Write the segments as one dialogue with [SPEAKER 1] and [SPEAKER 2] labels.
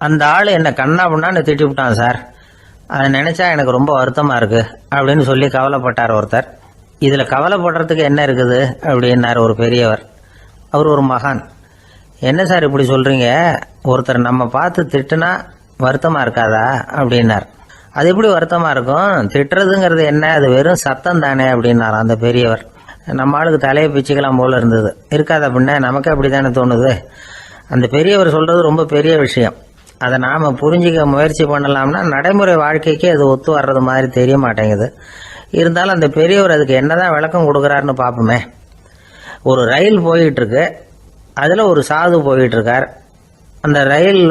[SPEAKER 1] அந்த ஆள் என்ன கண்ணா பண்ணான்னு திட்டி விட்டான் சார். அதை நினைச்சா எனக்கு ரொம்ப வருத்தமா இருக்கு அப்படின்னு சொல்லி கவலைப்பட்டார் ஒருத்தர். இதுல கவலைப்படுறதுக்கு என்ன இருக்குது அப்படின்னார் ஒரு பெரியவர். அவர் ஒரு மகான். என்ன சார் இப்படி சொல்றீங்க, ஒருத்தர் நம்ம பார்த்து திட்டுனா வருத்தமா இருக்காதா அப்படின்னார். அது எப்படி வருத்தமா இருக்கும், திட்டுறதுங்கிறது என்ன, அது வெறும் சத்தம் தானே அப்படின்னார் அந்த பெரியவர். நம்ம ஆளுக்கு தலையை பிச்சுக்கலாம் போல இருந்தது. இருக்காத அப்படின்னா நமக்கு அப்படித்தானே தோணுது. அந்த பெரியவர் சொல்றது ரொம்ப பெரிய விஷயம். அதை நாம புரிஞ்சிக்க முயற்சி பண்ணலாம்னா நடைமுறை வாழ்க்கைக்கு அது ஒத்து வர்றது மாதிரி தெரிய மாட்டேங்குது. இருந்தாலும் அந்த பெரியவர் அதுக்கு என்னதான் விளக்கம் கொடுக்குறாருன்னு பார்ப்போமே. ஒரு ரயில் போயிட்டு இருக்கு, அதுல ஒரு சாது போயிட்டு இருக்கார். அந்த ரயில்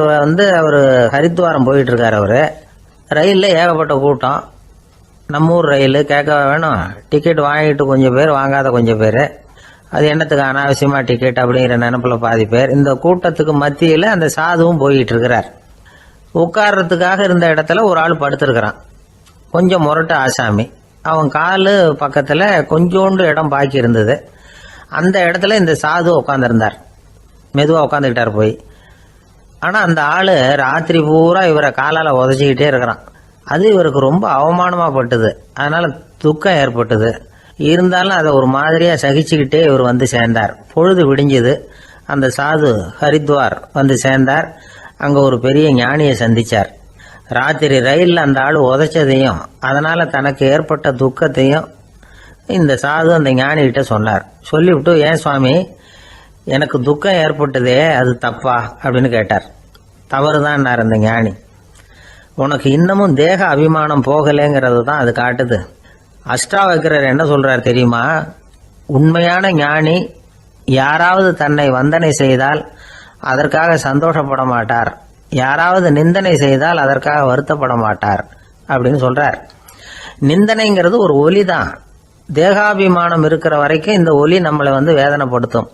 [SPEAKER 1] அவர் ஹரித்வாரம் போயிட்டு இருக்கார். அவரு ரயில்ல ஏகப்பட்ட கூட்டம். நம்ம ஊர் ரயில் கேட்க வேணும், டிக்கெட் வாங்கிட்டு கொஞ்சம் பேர், வாங்காத கொஞ்சம் பேர். அது என்னத்துக்கு அனாவசியமா டிக்கெட் அப்படிங்கிற நினைப்புல பாதி பேர். இந்த கூட்டத்துக்கு மத்தியில அந்த சாதுவும் போயிட்டு இருக்கிறார். உட்கார்றதுக்காக இருந்த இடத்துல ஒரு ஆள் படுத்திருக்கிறான். கொஞ்சம் முரட்டு ஆசாமி. அவன் காலு பக்கத்துல கொஞ்சோண்டு இடம் பாக்கி இருந்தது. அந்த இடத்துல இந்த சாது உட்காந்துருந்தார். மெதுவா உட்காந்துக்கிட்டார் போய். ஆனா அந்த ஆளு ராத்திரி பூரா இவரை காலால உதச்சிக்கிட்டே இருக்கிறான். அது இவருக்கு ரொம்ப அவமானமா பட்டுது. அதனால துக்கம் ஏற்பட்டது. இருந்தாலும் அதை ஒரு மாதிரியா சகிச்சுக்கிட்டே இவர் வந்து சேர்ந்தார். பொழுது விடிஞ்சது. அந்த சாது ஹரித்வார் வந்து சேர்ந்தார். அங்க ஒரு பெரிய ஞானியை சந்திச்சார். ராத்திரி ரயில்ல அந்த ஆளு உதைச்சதையும் அதனால தனக்கு ஏற்பட்ட துக்கத்தையும் இந்த சாது அந்த ஞானி கிட்ட சொன்னார். சொல்லிவிட்டு, ஏன் சுவாமி, எனக்கு துக்கம் ஏற்பட்டதே அது தப்பா அப்படின்னு கேட்டார். தவறுதான் அந்த ஞானி. உனக்கு இன்னமும் தேக அபிமானம் போகலைங்கிறது தான் அது காட்டுது. அஷ்டாவக்கிரர் என்ன சொல்றார் தெரியுமா? உண்மையான ஞானி யாராவது தன்னை வந்தனை செய்தால் அதற்காக சந்தோஷப்பட மாட்டார், யாராவது நிந்தனை செய்தால் அதற்காக வருத்தப்பட மாட்டார் அப்படின்னு சொல்றார். நிந்தனைங்கிறது ஒரு ஒலி தான். தேகாபிமானம் இருக்கிற வரைக்கும் இந்த ஒலி நம்மளை வேதனைப்படுத்தும்.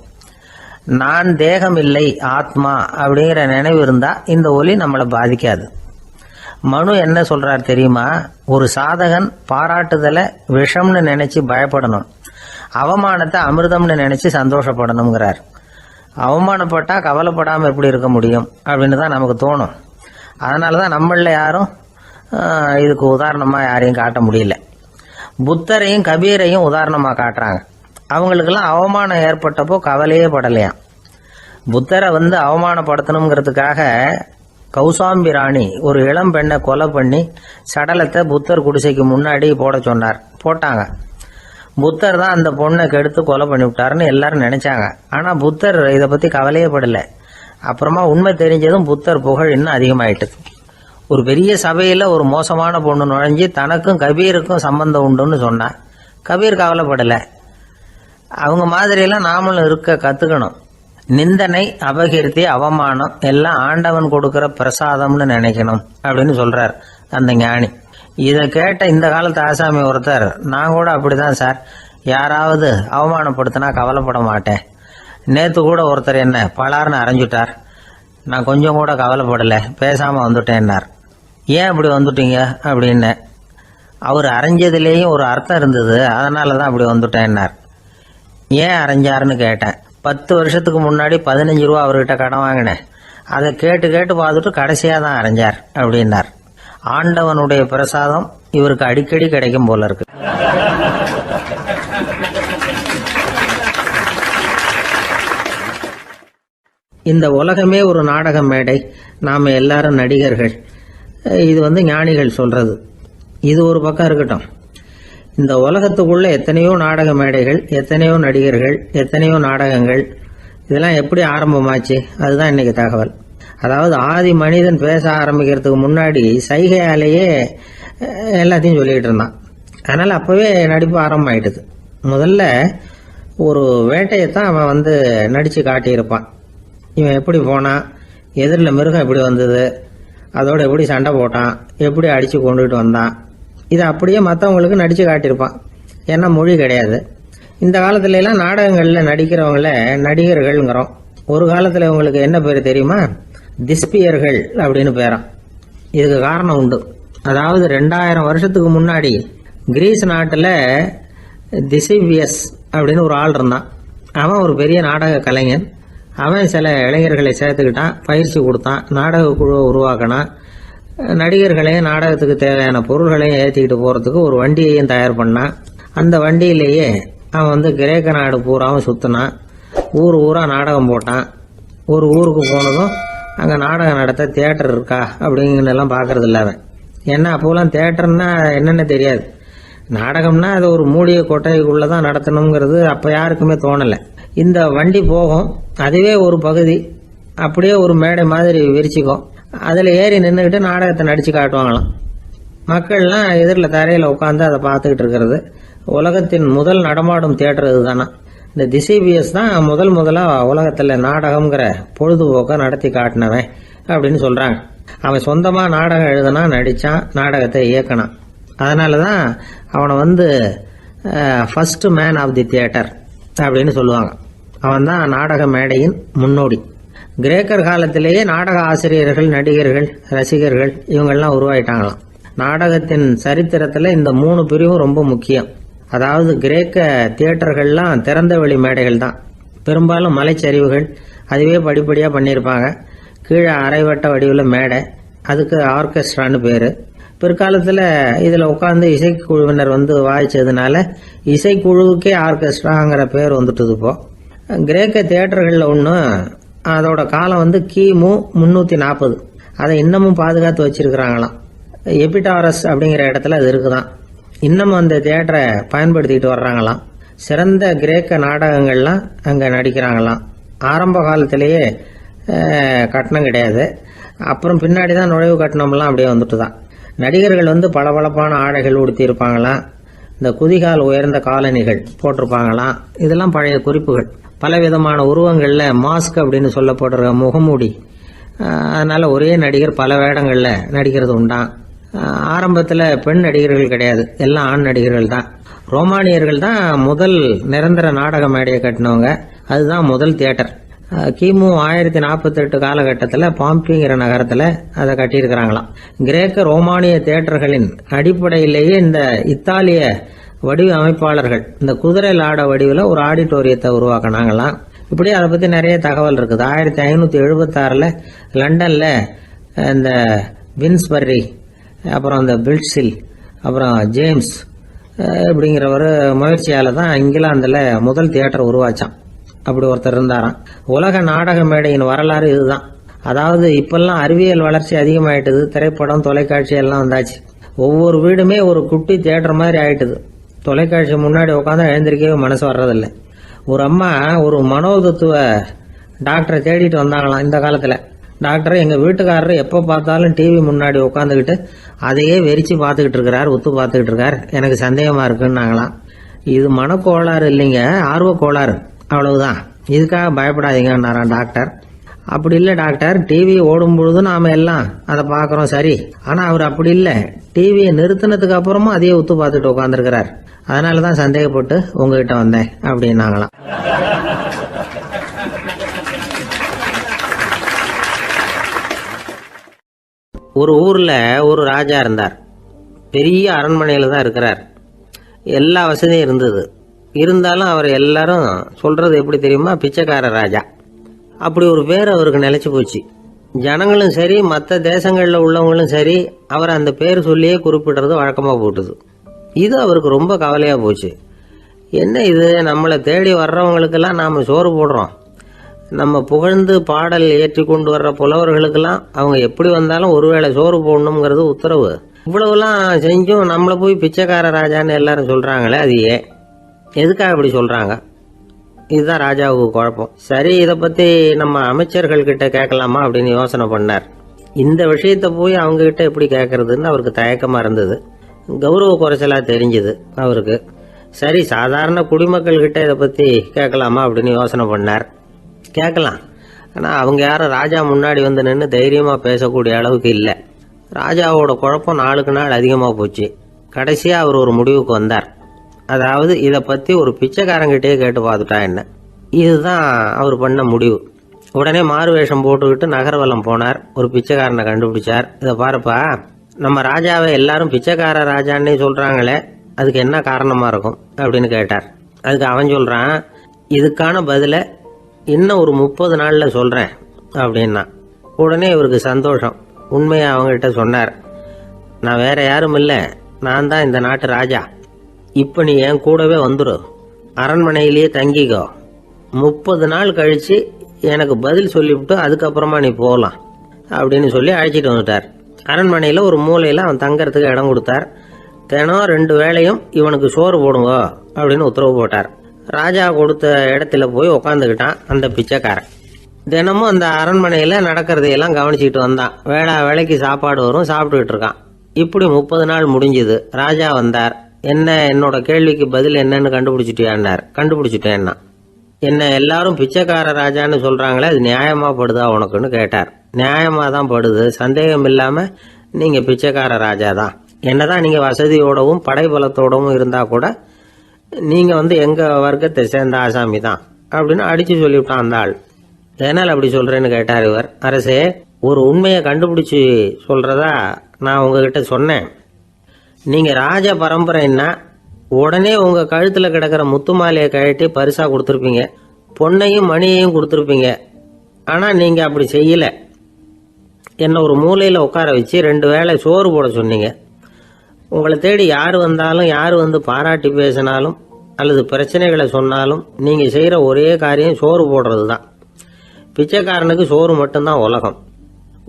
[SPEAKER 1] நான் தேகம் இல்லை, ஆத்மா அப்படிங்கிற நினைவு இருந்தா இந்த ஒலி நம்மளை பாதிக்காது. மனு என்ன சொல்றார் தெரியுமா? ஒரு சாதகன் பாராட்டுதலை விஷம்னு நினைச்சு பயப்படணும், அவமானத்தை அமிர்தம்னு நினைச்சு சந்தோஷப்படணுங்கிறார். அவமானப்பட்டா கவலைப்படாம எப்படி இருக்க முடியும் அப்படின்னு தான் நமக்கு தோணும். அதனாலதான் நம்மள யாரும் இதுக்கு உதாரணமா யாரையும் காட்ட முடியல. புத்தரையும் கபீரையும் உதாரணமா காட்டுறாங்க. அவங்களுக்கெல்லாம் அவமானம் ஏற்பட்டப்போ கவலையே படலையாம். புத்தரை அவமானப்படுத்தணுங்கிறதுக்காக கௌசாம்பி ராணி ஒரு இளம் பெண்ணை கொலை பண்ணி சடலத்தை புத்தர் குடிசைக்கு முன்னாடி போட சொன்னார். போட்டாங்க. புத்தர் தான் அந்த பொண்ணை கெடுத்து கொலை பண்ணி விட்டாருன்னு எல்லாரும் நினைச்சாங்க. ஆனா புத்தர் இதை பத்தி கவலையே படல. அப்புறமா உண்மை தெரிஞ்சதும் புத்தர் புகழ் இன்னும் அதிகமாயிட்டு. ஒரு பெரிய சபையில ஒரு மோசமான பொண்ணு நுழைஞ்சு தனக்கும் கபீருக்கும் சம்பந்தம் உண்டுன்னு சொன்னா கபீர் கவலைப்படல. அவங்க மாதிரியெல்லாம் நாமளும் இருக்க கத்துக்கணும். நிந்தனை, அபகீர்த்தி, அவமானம் எல்லாம் ஆண்டவன் கொடுக்கிற பிரசாதம்னு நினைக்கணும் அப்படின்னு சொல்றார் அந்த ஞானி. இதை கேட்ட இந்த காலத்து ஆசாமி ஒருத்தர், நான் கூட அப்படிதான் சார், யாராவது அவமானப்படுத்தினா கவலைப்பட மாட்டேன். நேத்து கூட ஒருத்தர் என்ன பலார்னு அரைஞ்சுட்டார், நான் கொஞ்சம் கூட கவலைப்படல, பேசாம வந்துட்டேன்னார். ஏன் அப்படி வந்துட்டீங்க அப்படின்னு. அவர் அரைஞ்சதுலேயும் ஒரு அர்த்தம் இருந்தது, அதனாலதான் அப்படி வந்துட்டேன்னார். ஏன் அரைஞ்சாருன்னு கேட்டேன். 10 வருஷத்துக்கு முன்னாடி 15 ரூபா அவர்கிட்ட கடன் வாங்கினேன், அதை கேட்டு கேட்டு பார்த்துட்டு கடைசியா தான் அரைஞ்சார் அப்படின்னார். ஆண்டவனுடைய பிரசாதம் இவருக்கு அடிக்கடி கிடைக்கும் போல இருக்கு. இந்த உலகமே ஒரு நாடக மேடை, நாம எல்லாரும் நடிகர்கள். இது ஞானிகள் சொல்றது. இது ஒரு பக்கம் இருக்கட்டும். இந்த உலகத்துக்குள்ள எத்தனையோ நாடக மேடைகள், எத்தனையோ நடிகர்கள், எத்தனையோ நாடகங்கள், இதெல்லாம் எப்படி ஆரம்பமாச்சு? அதுதான் இன்னைக்கு தகவல். அதாவது ஆதி மனிதன் பேச ஆரம்பிக்கிறதுக்கு முன்னாடி சைகையாலேயே எல்லாத்தையும் சொல்லிட்டு இருந்தான். அதனால அப்பவே நடிப்பு ஆரம்பமாயிடுது. முதல்ல ஒரு வேட்டையத்தான் அவன் நடிச்சு காட்டியிருப்பான். இவன் எப்படி போனான், எதிரில் மிருகம் எப்படி வந்தது, அதோட எப்படி சண்டை போட்டான், எப்படி அடிச்சு கொண்டுட்டு வந்தான், இதை அப்படியே மற்றவங்களுக்கு நடிச்சு காட்டியிருப்பான். ஏன்னா மொழி கிடையாது. இந்த காலத்துல எல்லாம் நாடகங்கள்ல நடிக்கிறவங்கள நடிகர்கள்ங்கிறோம். ஒரு காலத்துல இவங்களுக்கு என்ன பேரு தெரியுமா? திஸ்பியர்கள் அப்படின்னு பேராம். இதுக்கு காரணம் உண்டு. அதாவது 2000 வருஷத்துக்கு முன்னாடி கிரீஸ் நாட்டுல திசிவியஸ் அப்படின்னு ஒரு ஆள் இருந்தான். அவன் ஒரு பெரிய நாடக கலைஞன். அவன் சில இளைஞர்களை சேர்த்துக்கிட்டான், பயிற்சி கொடுத்தான், நாடக குழுவை உருவாக்கினான், நடிகர்களையும் நாடகத்துக்கு தேவையான பொருள்களையும் ஏற்றிக்கிட்டு போகிறதுக்கு ஒரு வண்டியையும் தயார் பண்ணான். அந்த வண்டியிலேயே அவன் கிரேக்க நாடு பூராவும் சுற்றினான், ஊர் ஊராக நாடகம் போட்டான். ஒரு ஊருக்கு போனதும் அங்கே நாடகம் நடத்த தியேட்டர் இருக்கா அப்படிங்கிறதெல்லாம் பார்க்கறது இல்லை அவன். ஏன்னா அப்போலாம் தியேட்டர்னா என்னென்ன தெரியாது. நாடகம்னா அது ஒரு மூடிய கொட்டைக்குள்ளே தான் நடத்தணுங்கிறது அப்போ யாருக்குமே தோணலை. இந்த வண்டி போகும், அதுவே ஒரு பகுதி அப்படியே ஒரு மேடை மாதிரி விரிச்சிக்கும். அதில் ஏறி நின்றுக்கிட்டு நாடகத்தை நடித்து காட்டுவாங்களாம். மக்கள்லாம் எதிரில் தரையில் உட்காந்து அதை பார்த்துக்கிட்டு இருக்கிறது. உலகத்தின் முதல் நடமாடும் தியேட்டர் இதுதானா. இந்த திசைபிஎஸ் தான் முதலாக உலகத்தில் நாடகம்ங்கிற பொழுதுபோக்கை நடத்தி காட்டினவன் அப்படின்னு சொல்கிறாங்க. அவன் சொந்தமாக நாடகம் எழுதுனா, நடித்தான், நாடகத்தை இயக்கினான். அதனால தான் அவனை first man of the theatre அப்படின்னு சொல்லுவாங்க. அவன் தான் நாடக மேடையின் முன்னோடி. கிரேக்கர் காலத்திலேயே நாடக ஆசிரியர்கள், நடிகர்கள், ரசிகர்கள் இவங்கெல்லாம் உருவாயிட்டாங்களாம். நாடகத்தின் சரித்திரத்தில் இந்த 3 பிரிவும் ரொம்ப முக்கியம். அதாவது கிரேக்க தியேட்டர்கள்லாம் திறந்த வெளி மேடைகள் தான். பெரும்பாலும் மலைச்சரிவுகள், அதுவே படிப்படியாக பண்ணியிருப்பாங்க. கீழே அரைவட்ட வடிவில் மேடை, அதுக்கு ஆர்கெஸ்ட்ரான்னு பேர். பிற்காலத்தில் இதில் உட்காந்து இசைக்குழுவினர் வாய்ச்சதுனால இசைக்குழுவுக்கே ஆர்கெஸ்ட்ராங்கிற பேர் வந்துட்டுது. இப்போ கிரேக்க தியேட்டர்களில் ஒன்று, அதோட காலம் கிமு 340. அதை இன்னமும் பாதுகாத்து வச்சிருக்கிறாங்களாம். எபிடாரஸ் அப்படிங்கிற இடத்துல அது இருக்குதான். இன்னமும் அந்த தியேட்டரை பயன்படுத்திக்கிட்டு வர்றாங்களாம். சிறந்த கிரேக்க நாடகங்கள்லாம் அங்கே நடிக்கிறாங்களாம். ஆரம்ப காலத்திலேயே கட்டணம் கிடையாது. அப்புறம் பின்னாடி தான் நுழைவு கட்டணம்லாம் அப்படியே வந்துட்டு தான். நடிகர்கள் பளபளப்பான ஆடைகள் உடுத்தியிருப்பாங்களாம். இந்த குதிகால் உயர்ந்த காலணிகள் போட்டிருப்பாங்களாம். இதெல்லாம் பழைய குறிப்புகள். பலவிதமான உருவங்களில் மாஸ்க் அப்படின்னு சொல்லப்படுற முகமூடி. அதனால ஒரே நடிகர் பல வேடங்களில் நடிக்கிறது உண்டான். ஆரம்பத்தில் பெண் நடிகர்கள் கிடையாது, எல்லாம் ஆண் நடிகர்கள் தான். ரோமானியர்கள் தான் முதல் நிரந்தர நாடக மேடையை கட்டினவங்க. அதுதான் முதல் தியேட்டர். கிமு 1048 காலகட்டத்தில் பாம்பிங்கிற நகரத்தில் அதை கட்டியிருக்கிறாங்களாம். கிரேக்க ரோமானிய தியேட்டர்களின் அடிப்படையிலேயே இந்த இத்தாலிய வடிவ அமைப்பாளர்கள் இந்த குதிரை லாட வடிவில் ஒரு ஆடிட்டோரியத்தை உருவாக்கினாங்களாம். இப்படி அதை பற்றி நிறைய தகவல் இருக்குது. 1576 லண்டனில் இந்த வின்ஸ்பர்ரி, அப்புறம் இந்த பில்ட்ஸில், அப்புறம் ஜேம்ஸ் இப்படிங்கிறவர் முயற்சியால் தான் இங்கிலாந்தில் முதல் தியேட்டர் உருவாச்சான். அப்படி ஒருத்தர் இருந்தாராம். உலக நாடக மேடையின் வரலாறு இதுதான். அதாவது இப்பெல்லாம் அறிவியல் வளர்ச்சி அதிகமாயிட்டுது, திரைப்படம், தொலைக்காட்சி எல்லாம் வந்தாச்சு. ஒவ்வொரு வீடுமே ஒரு குட்டி தியேட்டர் மாதிரி ஆயிட்டுது. தொலைக்காட்சி முன்னாடி உட்காந்து எழுந்திருக்கவே மனசு வர்றதில்லை. ஒரு அம்மா ஒரு மனோதத்துவ டாக்டரை தேடிட்டு வந்தாங்களாம் இந்த காலத்தில். டாக்டர், எங்கள் வீட்டுக்காரர் எப்போ பார்த்தாலும் டிவி முன்னாடி உட்காந்துக்கிட்டு அதையே வெறிச்சு பார்த்துக்கிட்டு இருக்கிறார், உத்து பார்த்துக்கிட்டு இருக்கார், எனக்கு சந்தேகமாக இருக்குன்னாங்களாம். இது மனக்கோளாறு இல்லைங்க, ஆர்வக்கோளாறு, அவ்வளவுதான், இதுக்காக பயப்படாதீங்கன்னாராம் டாக்டர். அப்படி இல்லை டாக்டர், டிவி ஓடும் பொழுது நாம எல்லாம் அதை பார்க்குறோம், சரி, ஆனால் அவர் அப்படி இல்லை, டிவியை நிறுத்தினதுக்கு அப்புறமும் அதையே உத்து பார்த்துட்டு உட்காந்துருக்கிறார், அதனால தான் சந்தேகப்பட்டு உங்ககிட்ட வந்தேன் அப்படின்னாங்களாம். ஒரு ஊரில் ஒரு ராஜா இருந்தார். பெரிய அரண்மனையில் தான் இருக்கிறார். எல்லா வசதியும் இருந்தது. இருந்தாலும் அவர் எல்லாரும் சொல்றது எப்படி தெரியுமா, பிச்சைக்கார ராஜா. அப்படி ஒரு பேர் அவருக்கு நிலைச்சு போச்சு. ஜனங்களும் சரி, மற்ற தேசங்களில் உள்ளவங்களும் சரி, அவர் அந்த பேர் சொல்லியே குறிப்பிடுறது வழக்கமாக போட்டுது. இது அவருக்கு ரொம்ப கவலையாக போச்சு. என்ன இது, நம்மளை தேடி வர்றவங்களுக்கெல்லாம் நாம் சோறு போடுறோம், நம்ம புகழ்ந்து பாடல் ஏற்றி கொண்டு வர்ற புலவர்களுக்கெல்லாம் அவங்க எப்படி வந்தாலும் ஒருவேளை சோறு போடணுங்கிறது உத்தரவு. இவ்வளவுலாம் செஞ்சும் நம்மளை போய் பிச்சைக்கார ராஜான்னு எல்லாரும் சொல்கிறாங்களே, அது ஏன், எதுக்காக இப்படி சொல்கிறாங்க? இதுதான் ராஜாவுக்கு குழப்பம். சரி, இதை பற்றி நம்ம அமைச்சர்கள் கிட்ட கேட்கலாமா அப்படின்னு யோசனை பண்ணார். இந்த விஷயத்தை போய் அவங்க கிட்ட எப்படி கேட்கறதுன்னு அவருக்கு தயக்கமாக இருந்தது. கௌரவ குறைச்சலாக தெரிஞ்சுது அவருக்கு. சரி, சாதாரண குடிமக்கள் கிட்ட இதை பற்றி கேட்கலாமா அப்படின்னு யோசனை பண்ணார். கேட்கலாம், ஆனால் அவங்க யாரும் ராஜா முன்னாடி வந்து நின்று தைரியமாக பேசக்கூடிய அளவுக்கு இல்லை. ராஜாவோட குழப்பம் நாளுக்கு நாள் அதிகமாக போச்சு. கடைசியாக அவர் ஒரு முடிவுக்கு வந்தார். அதாவது இதை பற்றி ஒரு பிச்சைக்காரங்கிட்டே கேட்டு பார்த்துட்டா என்ன. இதுதான் அவர் பண்ண முடிவு. உடனே மாறு வேஷம் போட்டுக்கிட்டு நகர்வலம் போனார். ஒரு பிச்சைக்காரனை கண்டுபிடிச்சார். இதை பாருப்பா, நம்ம ராஜாவை எல்லாரும் பிச்சைக்கார ராஜான்னே சொல்கிறாங்களே, அதுக்கு என்ன காரணமாக இருக்கும் அப்படின்னு கேட்டார். அதுக்கு அவன் சொல்கிறான், இதுக்கான பதிலை இன்னும் ஒரு 30 நாளில் சொல்கிறேன் அப்படின்னா. உடனே இவருக்கு சந்தோஷம். உண்மையை அவங்ககிட்ட சொன்னார். நான் வேற யாரும் இல்லை, நான் தான் இந்த நாட்டு ராஜா. இப்போ நீ என் கூடவே வந்துடு, அரண்மனையிலேயே தங்கிக்கோ. 30 நாள் கழித்து எனக்கு பதில் சொல்லிவிட்டு அதுக்கப்புறமா நீ போகலாம் அப்படின்னு சொல்லி அழைச்சிட்டு வந்துட்டார். அரண்மனையில் ஒரு மூலையில் அவன் தங்கறதுக்கு இடம் கொடுத்தார். தினம் 2 வேளையும் இவனுக்கு சோறு போடுங்க அப்படின்னு உத்தரவு போட்டார். ராஜா கொடுத்த இடத்துல போய் உக்காந்துக்கிட்டான் அந்த பிச்சைக்காரன். தினமும் அந்த அரண்மனையில் நடக்கிறதையெல்லாம் கவனிச்சிட்டு வந்தான். வேளைக்கு சாப்பாடு வரும், சாப்பிட்டுக்கிட்டு இருக்கான். இப்படி 30 நாள் முடிஞ்சுது. ராஜா வந்தார். என்ன, என்னோட கேள்விக்கு பதில் என்னன்னு கண்டுபிடிச்சிட்டியான்னார். கண்டுபிடிச்சிட்டேன்னா. என்ன எல்லாரும் பிச்சைக்கார ராஜான்னு சொல்கிறாங்களே, அது நியாயமா படுதா உனக்குன்னு கேட்டார். நியாயமாக தான் படுது, சந்தேகம் இல்லாமல் நீங்கள் பிச்சைக்கார ராஜா தான். என்னதான் நீங்கள் வசதியோடவும் படைபலத்தோடவும் இருந்தால் கூட நீங்கள் எங்கள் வர்க்கத்தை சேர்ந்த ஆசாமி தான் அப்படின்னு அடித்து சொல்லிவிட்டான் அந்த ஆள். ஏனால் அப்படி சொல்கிறேன்னு கேட்டார் இவர். அரசே, ஒரு உண்மையை கண்டுபிடிச்சி சொல்கிறதா நான் உங்ககிட்ட சொன்னேன். நீங்கள் ராஜ பரம்பரைன்னா உடனே உங்கள் கழுத்தில் கிடக்கிற முத்து மாலையை கழட்டி பரிசாக கொடுத்துருப்பீங்க, பொண்ணையும் மணியையும் கொடுத்துருப்பீங்க. ஆனால் நீங்கள் அப்படி செய்யலை. என்னை ஒரு மூலையில் உட்கார வச்சு 2 வேளை சோறு போட சொன்னீங்க. உங்களை தேடி யார் வந்தாலும், யார் பாராட்டி பேசினாலும் அல்லது பிரச்சனைகளை சொன்னாலும் நீங்கள் செய்கிற ஒரே காரியம் சோறு போடுறது தான். பிச்சைக்காரனுக்கு சோறு மட்டும்தான் உலகம்.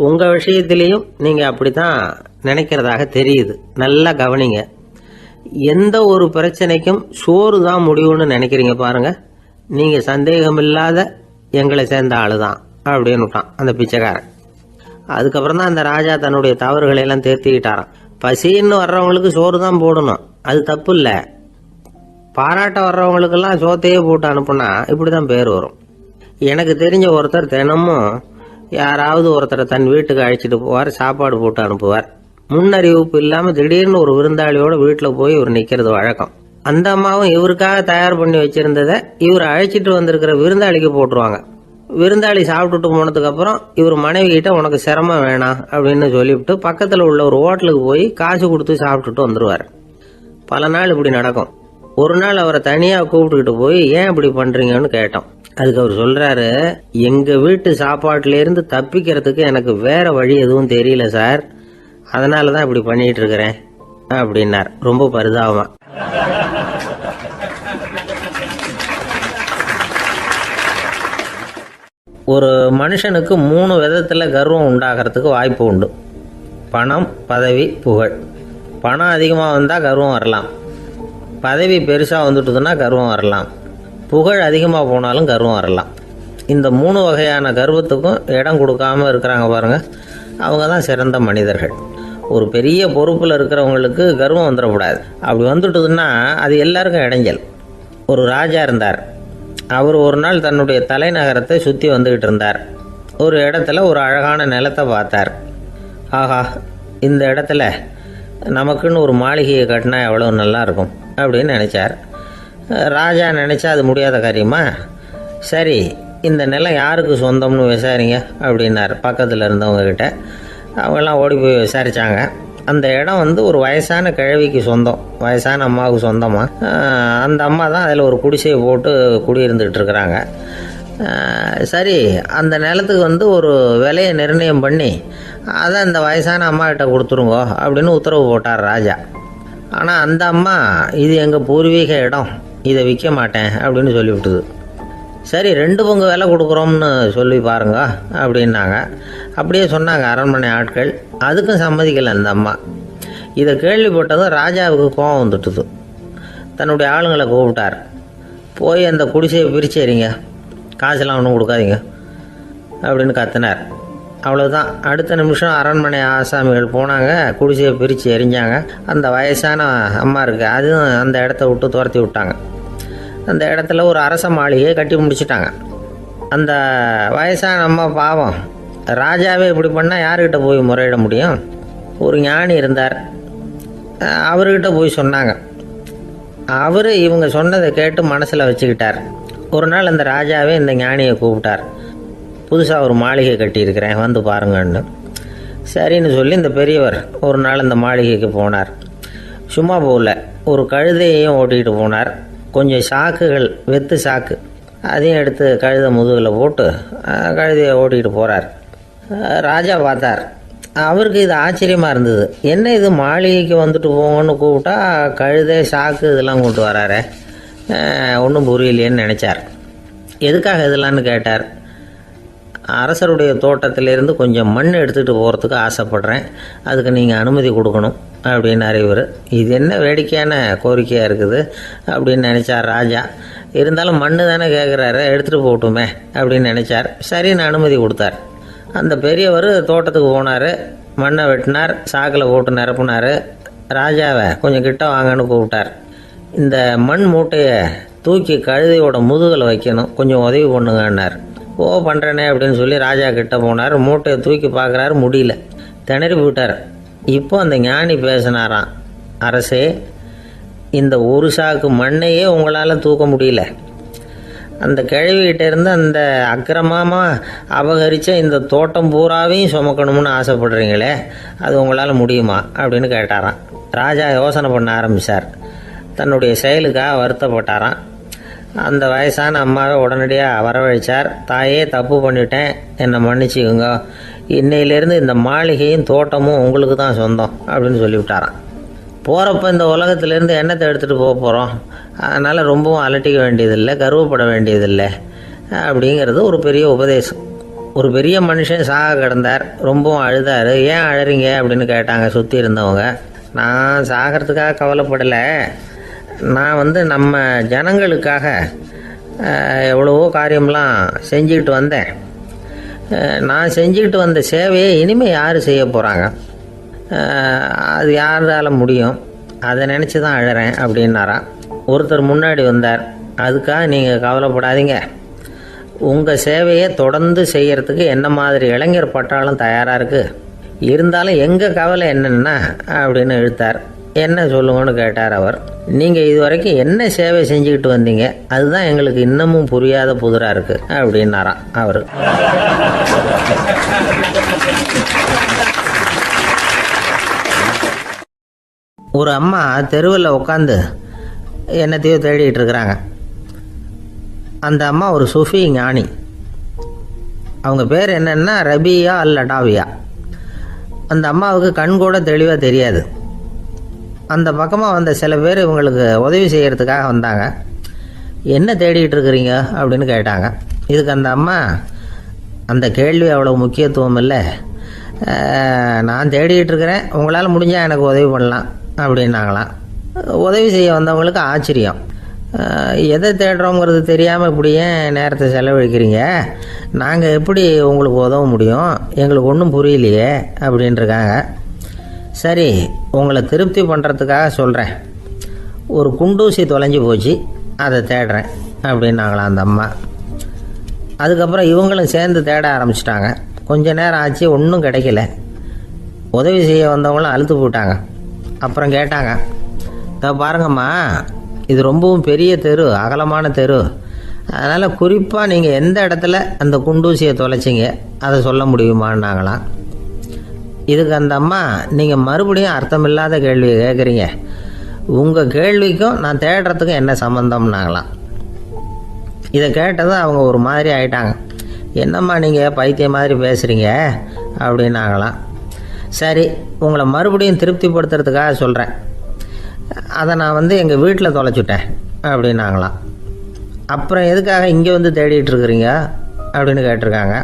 [SPEAKER 1] உங்கள் விஷயத்திலையும் நீங்கள் அப்படி தான் நினைக்கிறதாக தெரியுது. நல்லா கவனிங்க. எந்த ஒரு பிரச்சனைக்கும் சோறு தான் முடிவுன்னு நினைக்கிறீங்க பாருங்க. நீங்கள் சந்தேகமில்லாத எங்களை சேர்ந்த ஆளு தான் அப்படின்னு விட்டான் அந்த பிச்சைக்காரன். அதுக்கப்புறம் தான் அந்த ராஜா தன்னுடைய தவறுகளை எல்லாம் தேர்த்திக்கிட்டாராம். பசின்னு வர்றவங்களுக்கு சோறு தான் போடணும், அது தப்பு இல்லை. பாராட்ட வர்றவங்களுக்கெல்லாம் சோத்தையே போட்டு அனுப்புனா இப்படி தான் பேர் வரும். எனக்கு தெரிஞ்ச ஒருத்தர் தினமும் யாராவது ஒருத்தரை தன் வீட்டுக்கு அழைச்சிட்டு போவார், சாப்பாடு போட்டு அனுப்புவார். முன்னறிவிப்பு இல்லாமல் திடீர்னு ஒரு விருந்தாளியோட வீட்டில் போய் இவர் நிற்கிறது வழக்கம். அந்த அம்மாவும் இவருக்காக தயார் பண்ணி வச்சிருந்ததை இவர் அழைச்சிட்டு வந்திருக்கிற விருந்தாளிக்கு போட்டுருவாங்க. விருந்தாளி சாப்பிட்டுட்டு போனதுக்கப்புறம் இவர் மனைவி கிட்ட உனக்கு சிரமம் வேணாம் அப்படின்னு சொல்லிவிட்டு பக்கத்தில் உள்ள ஒரு ஹோட்டலுக்கு போய் காசு கொடுத்து சாப்பிட்டுட்டு வந்துடுவார். பல நாள் இப்படி நடக்கும். ஒரு நாள் அவரை தனியாக கூப்பிட்டுக்கிட்டு போய் ஏன் இப்படி பண்ணுறீங்கன்னு கேட்டோம். அதுக்கு அவர் சொல்கிறாரு, எங்கள் வீட்டு சாப்பாட்டிலேருந்து தப்பிக்கிறதுக்கு எனக்கு வேற வழி எதுவும் தெரியல சார், அதனால தான் இப்படி பண்ணிட்டு இருக்கிறேன் அப்படின்னார் ரொம்ப பரிதாபமா. ஒரு மனுஷனுக்கு 3 விதத்தில் கர்வம் உண்டாகிறதுக்கு வாய்ப்பு உண்டு. பணம், பதவி, புகழ். பணம் அதிகமாக வந்தால் கர்வம் வரலாம், பதவி பெருசாக வந்துட்டுதுன்னா கர்வம் வரலாம், புகழ் அதிகமாக போனாலும் கர்வம் வரலாம். இந்த 3 வகையான கர்வத்துக்கும் இடம் கொடுக்காமல் இருக்கிறாங்க பாருங்கள், அவங்க தான் சிறந்த மனிதர்கள். ஒரு பெரிய பொறுப்பில் இருக்கிறவங்களுக்கு கர்வம் வந்துடக்கூடாது. அப்படி வந்துட்டுதுன்னா அது எல்லாருக்கும் இடைஞ்சல். ஒரு ராஜா இருந்தார். அவர் ஒரு நாள் தன்னுடைய தலைநகரத்தை சுற்றி வந்துக்கிட்டு இருந்தார். ஒரு இடத்துல ஒரு அழகான நிலத்தை பார்த்தார். ஆஹா, இந்த இடத்துல நமக்குன்னு ஒரு மாளிகையை கட்டினா எவ்வளோ நல்லா இருக்கும் அப்படின்னு நினச்சார். ராஜா நினச்சா அது முடியாத காரியமா? சரி, இந்த நிலம் யாருக்கு சொந்தம்னு விசாரிங்க அப்படின்னார் பக்கத்தில் இருந்தவங்கக்கிட்ட. அவங்கெல்லாம் ஓடி போய் விசாரித்தாங்க. அந்த இடம் ஒரு வயசான கிழவிக்கு சொந்தம், வயசான அம்மாவுக்கு சொந்தமாக. அந்த அம்மா தான் அதில் ஒரு குடிசையை போட்டு குடியிருந்துக்கிட்டு இருக்கிறாங்க. சரி, அந்த நிலத்துக்கு ஒரு விலையை நிர்ணயம் பண்ணி அதை அந்த வயசான அம்மா கிட்ட கொடுத்துருங்கோ அப்படின்னு உத்தரவு போட்டார் ராஜா. ஆனால் அந்த அம்மா, இது எங்கள் பூர்வீக இடம், இதை விற்க மாட்டேன் அப்படின்னு சொல்லிவிட்டுது. சரி, 2 பங்கு விலை கொடுக்குறோம்னு சொல்லி பாருங்க அப்படின்னாங்க. அப்படியே சொன்னாங்க அரண்மனை ஆட்கள். அதுக்கும் சம்மதிக்கலை அந்த அம்மா. இதை கேள்விப்பட்டதும் ராஜாவுக்கு கோபம் வந்துட்டுது. தன்னுடைய ஆளுங்களை கூப்பிட்டார். போய் அந்த குடிசையை பிரித்து எறிங்க, காசெல்லாம் ஒன்றும் கொடுக்காதீங்க அப்படின்னு கத்தினார். அவ்வளோதான். அடுத்த நிமிஷம் அரண்மனை ஆசாமிகள் போனாங்க, குடிசையை பிரித்து எரிஞ்சாங்க. அந்த வயசான அம்மா இருக்குது, அதுவும் அந்த இடத்த விட்டு துரத்தி விட்டாங்க. அந்த இடத்துல ஒரு அரச மாளிகையை கட்டி முடிச்சிட்டாங்க. அந்த வயசான அம்மா பாவம், ராஜாவே இப்படி பண்ணால் யார்கிட்ட போய் முறையிட முடியும்? ஒரு ஞானி இருந்தார், அவர்கிட்ட போய் சொன்னாங்க. அவர் இவங்க சொன்னதை கேட்டு மனசில் வச்சுக்கிட்டார். ஒரு நாள் அந்த ராஜாவே இந்த ஞானியை கூப்பிட்டார். புதுசாக ஒரு மாளிகை கட்டியிருக்கிறேன், வந்து பாருங்கன்னு. சரின்னு சொல்லி இந்த பெரியவர் ஒரு நாள் இந்த மாளிகைக்கு போனார். சும்மா போகல, ஒரு கழுதையையும் ஓட்டிகிட்டு போனார். கொஞ்சம் சாக்குகள், வெத்து சாக்கு, அதையும் எடுத்து கழுதை முதுகில் போட்டு கழுதையை ஓட்டிகிட்டு போகிறார். ராஜா பார்த்தார். அவருக்கு இது ஆச்சரியமாக இருந்தது. என்ன இது மாளிகைக்கு வந்துட்டு போங்கன்னு கூப்பிட்டா கழுதை சாக்கு இதெல்லாம் கொண்டு வராரு, ஒன்றும் புரியலையேன்னு நினச்சார். எதுக்காக இதெல்லாம்னு கேட்டார். அரசருடைய தோட்டத்திலேருந்து கொஞ்சம் மண் எடுத்துகிட்டு போகிறதுக்கு ஆசைப்பட்றேன், அதுக்கு நீங்கள் அனுமதி கொடுக்கணும் அப்படின்னாரு இவர். இது என்ன வேடிக்கையான கோரிக்கையாக இருக்குது அப்படின்னு நினச்சார் ராஜா. இருந்தாலும் மண் தானே கேட்குறாரு, எடுத்துகிட்டு போகட்டுமே அப்படின்னு நினச்சார். சரின்னு அனுமதி கொடுத்தார். அந்த பெரியவர் தோட்டத்துக்கு போனார், மண்ணை வெட்டினார், சாக்கில் போட்டு நிரப்புனார். ராஜாவை கொஞ்சம் கிட்ட வாங்கன்னு கூப்பிட்டார். இந்த மண் மூட்டையை தூக்கி கழுதையோட முதுகில் வைக்கணும், கொஞ்சம் உதவி பண்ணுங்கன்னார். பண்ணுறேனே அப்படின்னு சொல்லி ராஜா கிட்ட போனார். மூட்டையை தூக்கி பார்க்குறாரு, முடியல, திணறி போயிட்டார். இப்போ அந்த ஞானி பேசினாராம். அரசே, இந்த ஒரு சாக்கு மண்ணையே உங்களால் தூக்க முடியல, அந்த கிழவிகிட்ட இருந்து அந்த அக்கிரமமாக அபகரித்த இந்த தோட்டம் பூராவையும் சுமக்கணும்னு ஆசைப்படுறீங்களே, அது உங்களால் முடியுமா அப்படின்னு கேட்டாராம். ராஜா யோசனை பண்ண ஆரம்பித்தார். தன்னுடைய செயலுக்காக வருத்தப்பட்டாராம். அந்த வயசான அம்மாவை உடனடியாக வரவழைச்சார். தாயே, தப்பு பண்ணிட்டேன், என்னை மன்னிச்சுக்குங்க, இன்னையிலேருந்து இந்த மாளிகையும் தோட்டமும் உங்களுக்கு தான் சொந்தம் அப்படின்னு சொல்லிவிட்டாராம். போகிறப்ப இந்த உலகத்திலேருந்து எண்ணத்தை எடுத்துகிட்டு போக போகிறோம், அதனால் ரொம்பவும் அலட்டிக்க வேண்டியதில்லை, கர்வப்பட வேண்டியதில்லை அப்படிங்கிறது ஒரு பெரிய உபதேசம். ஒரு பெரிய மனுஷன் சாக கிடந்தார், ரொம்பவும் அழுதார். ஏன் அழறீங்க அப்படின்னு கேட்டாங்க சுற்றி இருந்தவங்க. நான் சாகிறதுக்காக கவலைப்படலை, நான் நம்ம ஜனங்களுக்காக எவ்வளவோ காரியம்லாம் செஞ்சுக்கிட்டு வந்தேன். நான் செஞ்சுக்கிட்டு வந்த சேவையை இனிமேல் யார் செய்ய போகிறாங்க, அது யாரால முடியும், அதை நினச்சி தான் அழறேன் அப்படின்னாராம். ஒருத்தர் முன்னாடி வந்தார். அதுக்காக நீங்கள் கவலைப்படாதீங்க, உங்கள் சேவையை தொடர்ந்து செய்கிறதுக்கு என்ன மாதிரி இளைஞர் பட்டாலும் தயாராக இருக்குது, இருந்தாலும் எங்கள் கவலை என்னென்னா அப்படின்னு இழுத்தார். என்ன சொல்லுங்கன்னு கேட்டார் அவர். நீங்கள் இது வரைக்கும் என்ன சேவை செஞ்சுக்கிட்டு வந்தீங்க, அதுதான் எங்களுக்கு இன்னமும் புரியாத புதிராக இருக்குது அப்படின்னாராம் அவர். ஒரு அம்மா தெருவில் உட்காந்து என்னத்தையோ தேடிட்டு இருக்கிறாங்க. அந்த அம்மா ஒரு சூஃபி ஞானி. அவங்க பேர் என்னன்னா ரபியா அல் அடாவியா. அந்த அம்மாவுக்கு கண் கூட தெளிவாக தெரியாது. அந்த பக்கமாக வந்த சில பேர் இவங்களுக்கு உதவி செய்கிறதுக்காக வந்தாங்க. என்ன தேடிட்டு இருக்கிறீங்க அப்படின்னு கேட்டாங்க. இதுக்கு அந்த அம்மா, அந்த கேள்வி அவ்வளோ முக்கியத்துவம் இல்லை, நான் தேடிட்டு இருக்கிறேன், உங்களால் முடிஞ்சால் எனக்கு உதவி பண்ணலாம் அப்படின்னாங்களாம். உதவி செய்ய வந்தவங்களுக்கு ஆச்சரியம். எதை தேடுறோங்கிறது தெரியாமல் இப்படி ஏன் நேரத்தை செலவழிக்கிறீங்க, நாங்கள் எப்படி உங்களுக்கு உதவ முடியும், எங்களுக்கு ஒன்றும் புரியலையே அப்படின்ட்டுருக்காங்க. சரி, உங்களை திருப்தி பண்ணுறதுக்காக சொல்கிறேன், ஒரு குண்டூசி தொலைஞ்சி போச்சு, அதை தேடுறேன் அப்படின்னாங்களாம் அந்த அம்மா. அதுக்கப்புறம் இவங்களும் சேர்ந்து தேட ஆரம்பிச்சிட்டாங்க. கொஞ்ச நேரம் ஆச்சு, ஒன்றும் கிடைக்கல. உதவி செய்ய வந்தவங்களும் அழுத்து போட்டாங்க. அப்புறம் கேட்டாங்க, பாருங்கம்மா, இது ரொம்பவும் பெரிய தெரு, அகலமான தெரு, அதனால் குறிப்பாக நீங்கள் எந்த இடத்துல அந்த குண்டூசியை தொலைச்சிங்க அதை சொல்ல முடியுமான்னாங்களாம். இதுக்கு அந்த அம்மா, நீங்கள் மறுபடியும் அர்த்தமில்லாத கேள்வியை கேட்குறீங்க, உங்கள் கேள்விக்கும் நான் தேடுறதுக்கும் என்ன சம்மந்தம்னாங்களாம். இதை கேட்டதும் அவங்க ஒரு மாதிரி ஆயிட்டாங்க. என்னம்மா நீங்கள் பைத்தியம் மாதிரி பேசுகிறீங்க அப்படின்னாங்களாம். சரி, உங்களை மறுபடியும் திருப்திப்படுத்துறதுக்காக சொல்கிறேன், அதை நான் எங்கள் வீட்டில் தொலைச்சுட்டேன் அப்படின்னாங்களாம். அப்புறம் எதுக்காக இங்கே வந்து தேடிட்டு இருக்கிறீங்க அப்படின்னு கேட்டிருக்காங்க.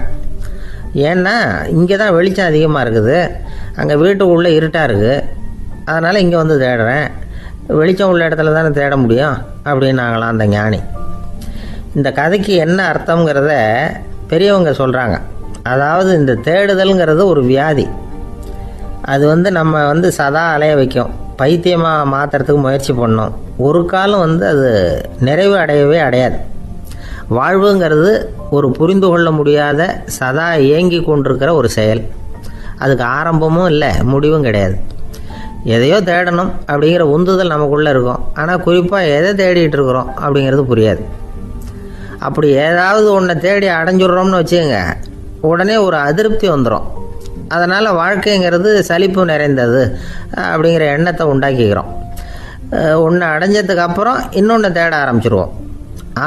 [SPEAKER 1] ஏன்னா இங்கே தான் வெளிச்சம் அதிகமாக இருக்குது, அங்கே வீட்டுக்குள்ளே இருட்டாக இருக்குது, அதனால் இங்கே வந்து தேடுறேன், வெளிச்சம் உள்ள இடத்துல தானே தேட முடியும் அப்படின்னாங்களாம் அந்த ஞானி. இந்த கதைக்கு என்ன அர்த்தங்கிறத பெரியவங்க சொல்கிறாங்க. அதாவது இந்த தேடுதல்ங்கிறது ஒரு வியாதி. அது நம்ம சதா அலைய வைக்கும், பைத்தியமாக மாற்றுறதுக்கு முயற்சி பண்ணோம். ஒரு காலம் அது நிறைவு அடையவே அடையாது. வாழ்வுங்கிறது ஒரு புரிந்து கொள்ள முடியாத சதா இயங்கி கொண்டிருக்கிற ஒரு செயல். அதுக்கு ஆரம்பமும் இல்லை, முடிவும் கிடையாது. எதையோ தேடணும் அப்படிங்கிற உந்துதல் நமக்குள்ளே இருக்கும், ஆனால் குறிப்பாக எதை தேடிட்டு இருக்கிறோம் அப்படிங்கிறது புரியாது. அப்படி ஏதாவது ஒன்றை தேடி அடைஞ்சிடுறோம்னு வச்சுக்கோங்க, உடனே ஒரு அதிருப்தி வந்துடும். அதனால் வாழ்க்கைங்கிறது சலிப்பு நிறைந்தது அப்படிங்கிற எண்ணத்தை உண்டாக்கிக்கிறோம். ஒன்று அடைஞ்சதுக்கு அப்புறம் இன்னொன்று தேட ஆரம்பிச்சிருவோம்.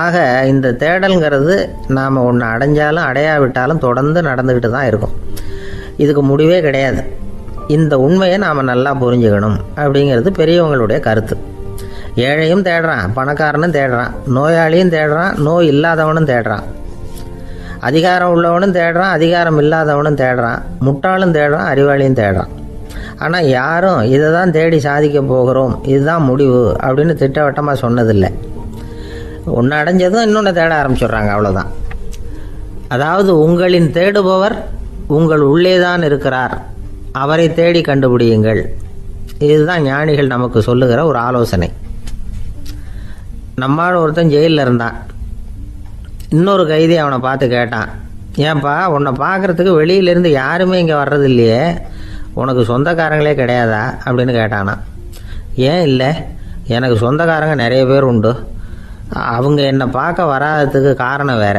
[SPEAKER 1] ஆக இந்த தேடல்ங்கிறது நாம் ஒன்று அடைஞ்சாலும் அடையாவிட்டாலும் தொடர்ந்து நடந்துக்கிட்டு தான் இருக்கும். இதுக்கு முடிவே கிடையாது. இந்த உண்மையை நாம் நல்லா புரிஞ்சுக்கணும் அப்படிங்கிறது பெரியவங்களுடைய கருத்து. ஏழையும் தேடுறான், பணக்காரனும் தேடுறான், நோயாளியும் தேடுறான், நோய் இல்லாதவனும் தேடுறான், அதிகாரம் உள்ளவனும் தேடுறான், அதிகாரம் இல்லாதவனும் தேடுறான், முட்டாளும் தேடுறான், அறிவாளியும் தேடுறான். ஆனால் யாரும் இதை தான் தேடி சாதிக்க போகிறோம், இதுதான் முடிவு அப்படின்னு திட்டவட்டமாக சொன்னதில்லை. ஒன்று அடைஞ்சதும் இன்னொன்று தேட ஆரம்பிச்சிடுறாங்க, அவ்வளோதான். அதாவது உங்களின் தேடுபவர் உங்கள் உள்ளே தான் இருக்கிறார், அவரை தேடி கண்டுபிடியுங்கள். இதுதான் ஞானிகள் நமக்கு சொல்லுகிற ஒரு ஆலோசனை. நம்மால் ஒருத்தன் ஜெயிலில் இருந்தான். இன்னொரு கைதி அவனை பார்த்து கேட்டான், ஏன்பா உன்னை பார்க்குறதுக்கு வெளியிலேருந்து யாருமே இங்கே வர்றது இல்லையே, உனக்கு சொந்தக்காரங்களே கிடையாதா அப்படின்னு கேட்டானா. ஏன் இல்லை, எனக்கு சொந்தக்காரங்க நிறைய பேர் உண்டு, அவங்க என்னை பார்க்க வராததுக்கு காரணம் வேற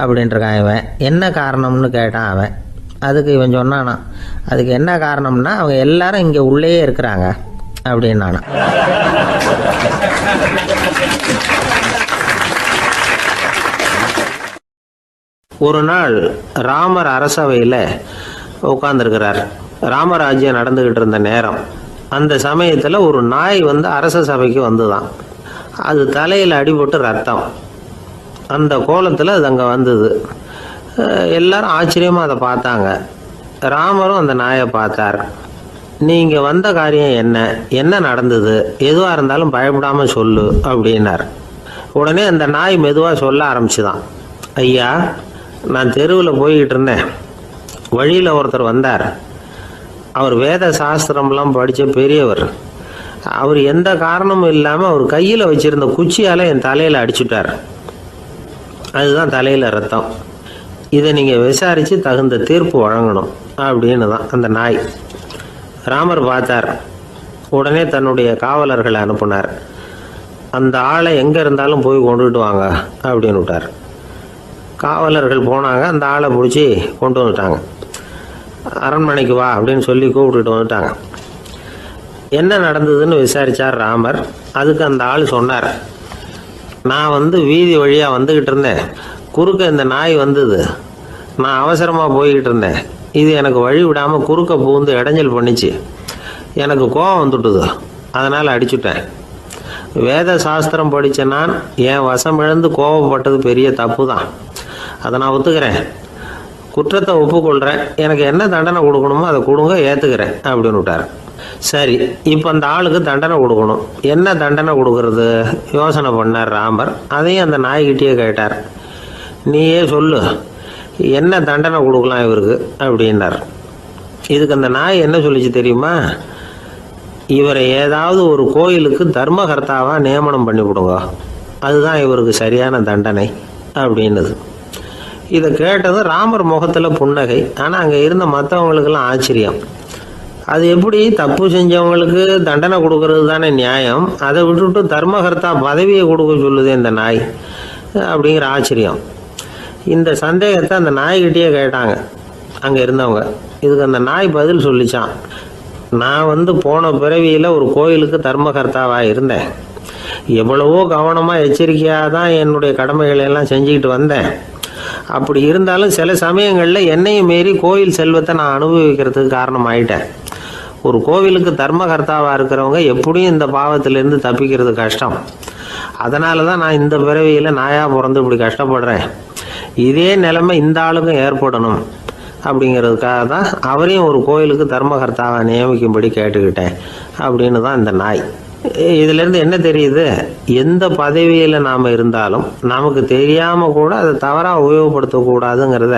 [SPEAKER 1] அப்படின்ட்டுருக்கான் இவன். என்ன காரணம்னு கேட்டான் அவன். அதுக்கு இவன் சொன்னானா, அதுக்கு என்ன காரணம்னா அவங்க எல்லாரும் இங்கே உள்ளேயே இருக்கிறாங்க அப்படின்னானா. ஒரு நாள் ராமர் அரசவையில் உட்கார்ந்துருக்கிறார். ராமராஜ்யம் நடந்துக்கிட்டு இருந்த நேரம். அந்த சமயத்தில் ஒரு நாய் வந்து அரச சபைக்கு வந்துதான். அது தலையில் அடிபட்டு ரத்தம். அந்த கோலத்தில் அது அங்கே வந்தது. எல்லாரும் ஆச்சரியமாக அதை பார்த்தாங்க. ராமரும் அந்த நாயை பார்த்தார். நீங்கள் வந்த காரியம் என்ன, என்ன நடந்தது, எதுவாக இருந்தாலும் பயப்படாமல் சொல்லு அப்படின்னார். உடனே அந்த நாய் மெதுவாக சொல்ல ஆரம்பிச்சுதான். ஐயா, நான் தெருவில் போய்கிட்டு இருந்தேன். வழியில் ஒருத்தர் வந்தார். அவர் வேத சாஸ்திரம்லாம் படித்த பெரியவர். அவர் எந்த காரணமும் இல்லாமல் அவர் கையில் வச்சுருந்த குச்சியால் என் தலையில் அடிச்சுட்டார். அதுதான் தலையில் ரத்தம். இதை நீங்கள் விசாரித்து தகுந்த தீர்ப்பு வழங்கணும் அப்படின்னு தான் அந்த நாய். ராமர் பார்த்தார். உடனே தன்னுடைய காவலர்களை அனுப்புனார். அந்த ஆளை எங்கே இருந்தாலும் போய் கொண்டுகிட்டு வாங்க அப்படின்னு விட்டார். காவலர்கள் போனாங்க. அந்த ஆளை பிடிச்சி கொண்டு வந்துட்டாங்க. அரண்மனைக்கு வா அப்படின்னு சொல்லி கூப்பிட்டுட்டு வந்துட்டாங்க. என்ன நடந்ததுன்னு விசாரித்தார் ராமர். அதுக்கு அந்த ஆள் சொன்னார், நான் வந்து வீதி வழியாக வந்துக்கிட்டு இருந்தேன். குறுக்க இந்த நாய் வந்தது. நான் அவசரமாக போய்கிட்டு இருந்தேன். இது எனக்கு வழி விடாமல் குறுக்க பூந்து இடைஞ்சல் பண்ணிச்சு. எனக்கு கோபம் வந்துட்டுது. அதனால் அடிச்சுட்டேன். வேத சாஸ்திரம் படித்த நான் என் வசம் இழந்து கோபப்பட்டது பெரிய தப்பு தான். அதை நான் ஒத்துக்கிறேன். குற்றத்தை ஒப்புக்கொள்கிறேன். எனக்கு என்ன தண்டனை கொடுக்கணுமோ அதை கொடுங்க, ஏற்றுக்கிறேன் அப்படின்னு விட்டார். சரி, இப்போ அந்த ஆளுக்கு தண்டனை கொடுக்கணும். என்ன தண்டனை கொடுக்கறது யோசனை பண்ணார் ராமர். அதையும் அந்த நாய்கிட்டே கேட்டார். நீயே சொல்லு, என்ன தண்டனை கொடுக்கலாம் இவருக்கு அப்படின்னார். இதுக்கு அந்த நாய் என்ன சொல்லிச்சு தெரியுமா? இவரை ஏதாவது ஒரு கோயிலுக்கு தர்மகர்த்தாவாக நியமனம் பண்ணி விடுங்க, அதுதான் இவருக்கு சரியான தண்டனை அப்படின்னுது. இதை கேட்டதும் ராமர் முகத்தில் புன்னகை. ஆனால் அங்கே இருந்த மற்றவங்களுக்கெல்லாம் ஆச்சரியம். அது எப்படி, தப்பு செஞ்சவங்களுக்கு தண்டனை கொடுக்கறது தானே நியாயம், அதை விட்டுவிட்டு தர்மகர்த்தா பதவியை கொடுக்க சொல்லுது இந்த நாய் அப்படிங்கிற ஆச்சரியம். இந்த சந்தேகத்தை அந்த நாய்கிட்டே கேட்டாங்க அங்கே இருந்தவங்க. இதுக்கு அந்த நாய் பதில் சொல்லிச்சான். நான் வந்து போன பிறவியில் ஒரு கோயிலுக்கு தர்மகர்த்தாவாக இருந்தேன். எவ்வளவோ கவனமாக எச்சரிக்கையாக தான் என்னுடைய கடமைகளை எல்லாம் செஞ்சுக்கிட்டு வந்தேன். அப்படி இருந்தாலும் சில சமயங்களில் என்னையும் மீறி கோயில் செல்வத்தை நான் அனுபவிக்கிறதுக்கு காரணம் ஆயிட்டேன். ஒரு கோவிலுக்கு தர்மகர்த்தாவாக இருக்கிறவங்க எப்படியும் இந்த பாவத்திலேருந்து தப்பிக்கிறது கஷ்டம். அதனால தான் நான் இந்த பிறவியில் நாயாக பிறந்து இப்படி கஷ்டப்படுறேன். இதே நிலைமை இந்த ஆளுக்கும் ஏற்படணும் அப்படிங்கிறதுக்காக தான் அவரையும் ஒரு கோயிலுக்கு தர்மகர்த்தாவை நியமிக்கும்படி கேட்டுக்கிட்டேன் அப்படின்னு தான் இந்த நாய். இதிலேருந்து என்ன தெரியுது, எந்த பதவியில் நாம் இருந்தாலும் நமக்கு தெரியாமல் கூட அதை தவறாக உபயோகப்படுத்தக்கூடாதுங்கிறத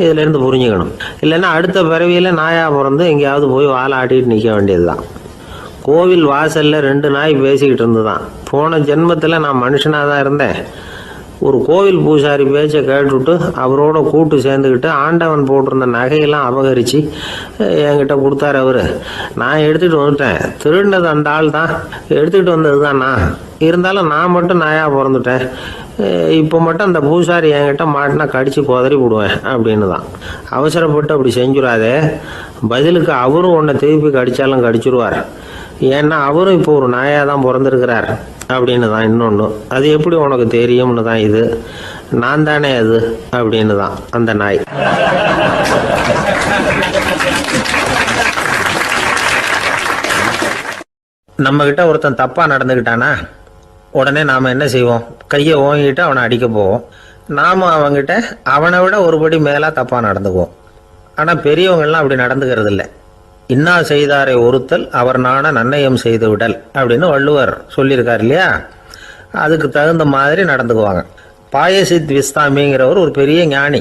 [SPEAKER 1] இதிலேருந்து புரிஞ்சுக்கணும். இல்லைன்னா அடுத்த பிறவியில் நாயாக பிறந்து எங்கேயாவது போய் வாலாட்டிட்டு நிற்க வேண்டியது தான். கோவில் வாசலில் 2 நாய் பேசிக்கிட்டு இருந்துதான். போன ஜென்மத்தில் நான் மனுஷனாக தான் இருந்தேன். ஒரு கோவில் பூசாரி பேச்சை கேட்டுவிட்டு அவரோட கூட்டு சேர்ந்துக்கிட்டு ஆண்டவன் போட்டிருந்த நகையெல்லாம் அபகரித்து என்கிட்ட கொடுத்தாரு அவர். நான் எடுத்துகிட்டு வந்துட்டேன். திருடினது அந்த ஆள் தான், எடுத்துக்கிட்டு வந்தது தான் நான். இருந்தாலும் நான் மட்டும் நாயாக பிறந்துட்டேன். இப்போ மட்டும் அந்த பூசாரி என்கிட்ட மாட்டினா கடித்து குதறி விடுவேன் அப்படின்னு தான். அவசரப்பட்டு அப்படி செஞ்சுடாதே, பதிலுக்கு அவரும் உன்னை திருப்பி கடித்தாலும் கடிச்சிருவார்.
[SPEAKER 2] ஏன்னா அவரும் இப்போ ஒரு நாயாக தான் பிறந்திருக்கிறார் அப்படின்னு தான் இன்னொன்று. அது எப்படி உனக்கு தெரியும்னு தான் இது. நான் தானே அது அப்படின்னு தான் அந்த நாய்.
[SPEAKER 1] நம்மக்கிட்ட ஒருத்தன் தப்பாக நடந்துக்கிட்டானா உடனே நாம் என்ன செய்வோம்? கையை ஓங்கிட்டு அவனை அடிக்க போவோம். நாம் அவங்ககிட்ட அவனை விட ஒருபடி மேலாக தப்பாக நடந்துக்குவோம். ஆனால் பெரியவங்கள்லாம் அப்படி நடந்துக்கிறது இல்லை. இன்னா செய்தாரை ஒருத்தல் அவர் நாண நன்னயம் செய்து விடல் அப்படின்னு வள்ளுவர் சொல்லியிருக்கார் இல்லையா? அதுக்கு தகுந்த மாதிரி நடந்துக்குவாங்க. பாயசித் விஸ்தாமிங்கிறவர் ஒரு பெரிய ஞானி.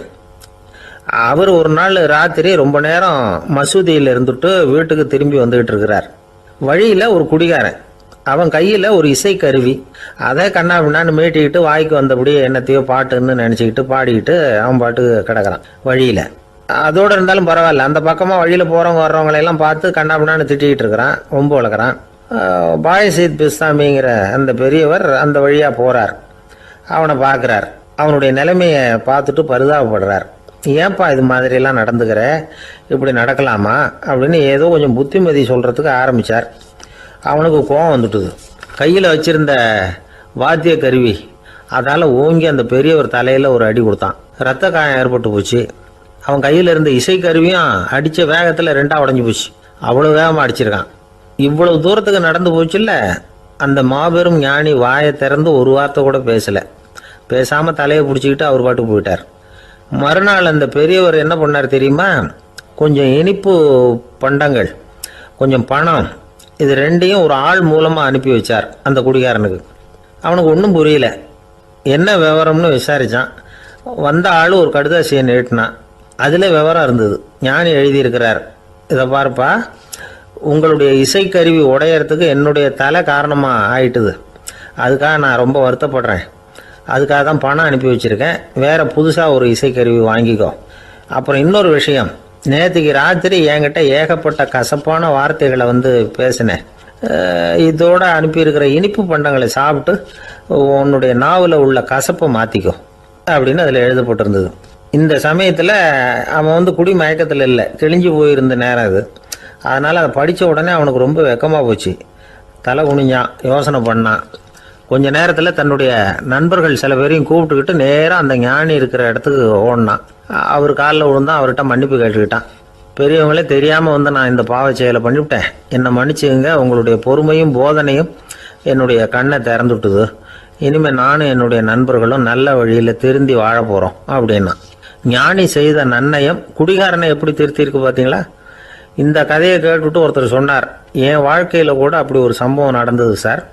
[SPEAKER 1] அவர் ஒரு நாள் ராத்திரி ரொம்ப நேரம் மசூதியில் இருந்துட்டு வீட்டுக்கு திரும்பி வந்துகிட்டு இருக்கிறார். வழியில் ஒரு குடிகாரன், அவன் கையில் ஒரு இசைக்கருவி, அதை கண்ணா பின்னான்னு மீட்டிக்கிட்டு வாய்க்கு வந்தபடி என்னத்தையோ பாட்டுன்னு நினச்சிக்கிட்டு பாடிக்கிட்டு அவன் பாட்டுக்கு கிடக்கிறான் வழியில். அதோடு இருந்தாலும் பரவாயில்ல, அந்த பக்கமாக வழியில் போகிறவங்க வர்றவங்களையெல்லாம் பார்த்து கண்ணா பின்னான்னு திட்டிக்கிட்டு இருக்கிறான், ரொம்ப வளர்க்குறான். பாயசீத் பிஸ்தாமிங்கிற அந்த பெரியவர் அந்த வழியாக போகிறார். அவனை பார்க்குறார். அவனுடைய நிலைமையை பார்த்துட்டு பரிதாபப்படுறார். ஏன்பா இது மாதிரிலாம் நடந்துக்கிற, இப்படி நடக்கலாமா அப்படின்னு ஏதோ கொஞ்சம் புத்திமதி சொல்கிறதுக்கு ஆரம்பித்தார். அவனுக்கு கோபம் வந்துட்டுது. கையில் வச்சிருந்த வாத்திய கருவி அதால் ஓங்கி அந்த பெரியவர் தலையில் ஒரு அடி கொடுத்தான். ரத்த காயம் ஏற்பட்டு போச்சு. அவன் கையில் இருந்த இசைக்கருவியும் அடித்த வேகத்தில் ரெண்டாக உடஞ்சி போச்சு. அவ்வளோ வேகமாக அடிச்சிருக்கான். இவ்வளவு தூரத்துக்கு நடந்து போச்சுல்ல, அந்த மாபெரும் ஞானி வாயை திறந்து ஒரு வார்த்தை கூட பேசலை. பேசாமல் தலையை பிடிச்சிக்கிட்டு அவர் பாட்டுக்கு போயிட்டார். மறுநாள் அந்த பெரியவர் என்ன பண்ணார் தெரியுமா? கொஞ்சம் இனிப்பு பண்டங்கள், கொஞ்சம் பணம், இது ரெண்டையும் ஒரு ஆள் மூலமாக அனுப்பி வச்சார் அந்த குடிகாரனுக்கு. அவனுக்கு ஒன்றும் புரியல. என்ன விவரம்னு விசாரித்தான். வந்த ஆள் ஒரு கடுதாசியை நீட்டினான். அதில் விவரம் இருந்தது. ஞானி எழுதியிருக்கிறார், இதை பார்ப்பா, உங்களுடைய இசைக்கருவி உடையறதுக்கு என்னுடைய தலை காரணமாக ஆயிட்டுது. அதுக்காக நான் ரொம்ப வருத்தப்படுறேன். அதுக்காக தான் பணம் அனுப்பி வச்சுருக்கேன். வேறு புதுசாக ஒரு இசைக்கருவி வாங்கிக்கோ. அப்புறம் இன்னொரு விஷயம், நேற்றுக்கு ராத்திரி என்கிட்ட ஏகப்பட்ட கசப்பான வார்த்தைகளை பேசினேன். இதோடு அனுப்பியிருக்கிற இனிப்பு பண்டங்களை சாப்பிட்டு உன்னுடைய நாவில் உள்ள கசப்பை மாற்றிக்கோ அப்படின்னு அதில் எழுதப்பட்டிருந்தது. இந்த சமயத்தில் அவன் குடி மயக்கத்தில் இல்லை, தெளிஞ்சு போயிருந்த நேரம் அது. அதனால் அதை படித்த உடனே அவனுக்கு ரொம்ப வெக்கமாக போச்சு. தலை குனிஞ்சான், யோசனை பண்ணான். கொஞ்ச நேரத்தில் தன்னுடைய நண்பர்கள் சில பேரையும் கூப்பிட்டுக்கிட்டு நேராக அந்த ஞானி இருக்கிற இடத்துக்கு ஓடினான். அவர் காலில் விழுந்தான். அவர்கிட்ட மன்னிப்பு கேட்டுக்கிட்டான். பெரியவங்களே தெரியாமல் நான் இந்த பாவ செயலை பண்ணிவிட்டேன், என்னை மன்னிச்சுங்க. உங்களுடைய பொறுமையும் போதனையும் என்னுடைய கண்ணை திறந்துட்டுது. இனிமேல் நானும் என்னுடைய நண்பர்களும் நல்ல வழியில் திருந்தி வாழ போகிறோம் அப்படின்னா. ஞானி செய்த நன்னயம் குடிகாரனை எப்படி திருத்திருக்கு பார்த்தீங்களா? இந்த கதையை கேட்டுவிட்டு ஒருத்தர் சொன்னார், என் வாழ்க்கையில் கூட அப்படி ஒரு சம்பவம் நடந்தது சார்.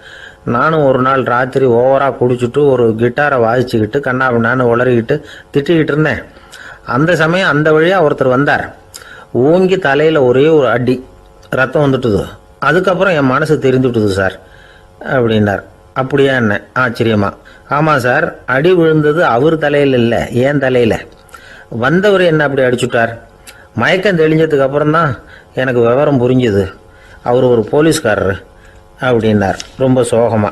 [SPEAKER 1] நானும் ஒரு நாள் ராத்திரி ஓவராக குடிச்சிட்டு ஒரு கிட்டாரை வாசிச்சுக்கிட்டு கண்ணாபின்னான்னு உளறிக்கிட்டு திட்டிக்கிட்டு இருந்தேன். அந்த சமயம் அந்த வழியாக ஒருத்தர் வந்தார். ஓங்கி தலையில் ஒரே ஒரு அடி, ரத்தம் வந்துட்டுது. அதுக்கப்புறம் என் மனசு தெரிந்துவிட்டுது சார் அப்படின்னார். அப்படியா என்ன ஆச்சரியமா? ஆமாம் சார், அடி விழுந்தது அவர் தலையில் இல்லை, என் தலையில். வந்தவர் என்ன அப்படி அடிச்சுட்டார். மயக்கம் தெளிஞ்சதுக்கு அப்புறம்தான் எனக்கு விவரம் புரிஞ்சுது. அவர் ஒரு போலீஸ்காரர் அப்படின்னார் ரொம்ப சோகமா.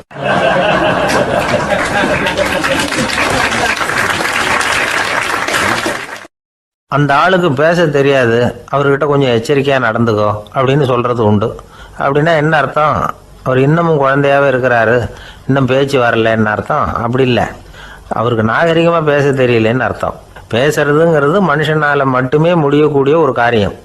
[SPEAKER 1] அந்த ஆளுக்கு பேச தெரியாது, அவர்கிட்ட கொஞ்சம் எச்சரிக்கையாக நடந்துக்கோ அப்படின்னு சொல்கிறது உண்டு. அப்படின்னா என்ன அர்த்தம்? அவர் இன்னமும் குழந்தையாகவே இருக்கிறாரு, இன்னும் பேச்சு வரலன்னு அர்த்தம்? அப்படி இல்லை, அவருக்கு நாகரிகமாக பேச தெரியலன்னு அர்த்தம். பேசுறதுங்கிறது மனுஷனால் மட்டுமே முடியக்கூடிய ஒரு காரியம்.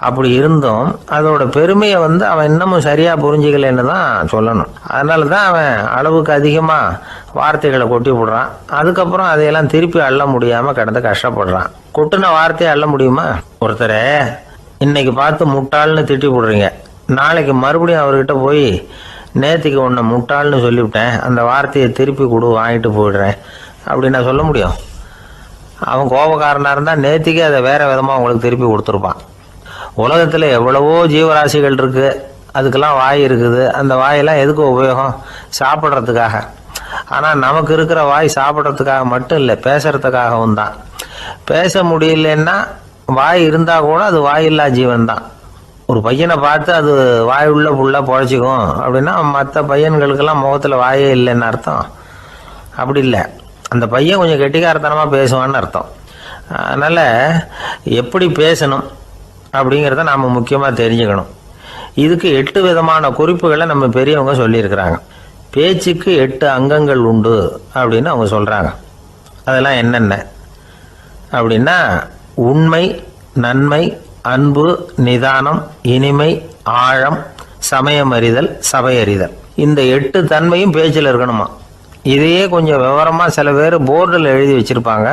[SPEAKER 1] அப்படி இருந்தும் அதோட பெருமையை அவன் இன்னமும் சரியாக புரிஞ்சிக்கலன்னு தான் சொல்லணும். அதனால தான் அவன் அளவுக்கு அதிகமாக வார்த்தைகளை கொட்டி விடுறான். அதுக்கப்புறம் அதையெல்லாம் திருப்பி அள்ள முடியாமல் கிடந்து கஷ்டப்படுறான். கொட்டின வார்த்தையை அள்ள முடியுமா? ஒருத்தரை இன்னைக்கு பார்த்து முட்டாள்னு திட்டி விடுறீங்க, நாளைக்கு மறுபடியும் அவர்கிட்ட போய் நேற்றுக்கு உன்னை முட்டாள்னு சொல்லிவிட்டேன், அந்த வார்த்தையை திருப்பி கொடு, வாங்கிட்டு போயிடுறேன் அப்படின்னு நான் சொல்ல முடியும்? அவன் கோபக்காரனாக இருந்தால் நேற்றுக்கே அதை வேறு விதமாக உங்களுக்கு திருப்பி கொடுத்துருப்பான். உலகத்தில் எவ்வளவோ ஜீவராசிகள் இருக்குது, அதுக்கெல்லாம் வாய் இருக்குது. அந்த வாயெல்லாம் எதுக்கு உபயோகம்? சாப்பிட்றதுக்காக. ஆனால் நமக்கு இருக்கிற வாய் சாப்பிட்றதுக்காக மட்டும் இல்லை, பேசுறதுக்காகவும் தான். பேச முடியலன்னா வாய் இருந்தால் கூட அது வாயில்லா ஜீவன் தான். ஒரு பையனை பார்த்து அது வாய் உள்ள புள்ள பொழைச்சிக்கும் அப்படின்னா மற்ற பையன்களுக்கெல்லாம் முகத்தில் வாயே இல்லைன்னு அர்த்தம்? அப்படி இல்லை, அந்த பையன் கொஞ்சம் கெட்டிக்காரத்தனமாக பேசுவான்னு அர்த்தம். அதனால் எப்படி பேசணும் அப்படிங்கிறத நாம் முக்கியமாக தெரிஞ்சுக்கணும்.
[SPEAKER 2] இதுக்கு 8 விதமான குறிப்புகளை நம்ம பெரியவங்க சொல்லியிருக்கிறாங்க. பேச்சுக்கு 8 அங்கங்கள் உண்டு அப்படின்னு அவங்க சொல்கிறாங்க. அதெல்லாம் என்னென்ன அப்படின்னா, உண்மை, நன்மை, அன்பு, நிதானம், இனிமை, ஆழம், சமயமறிதல், சபையறிதல். இந்த 8 தன்மையும் பேச்சில் இருக்கணுமா. இதையே கொஞ்சம் விவரமாக சில பேர் போர்டில் எழுதி வச்சுருப்பாங்க.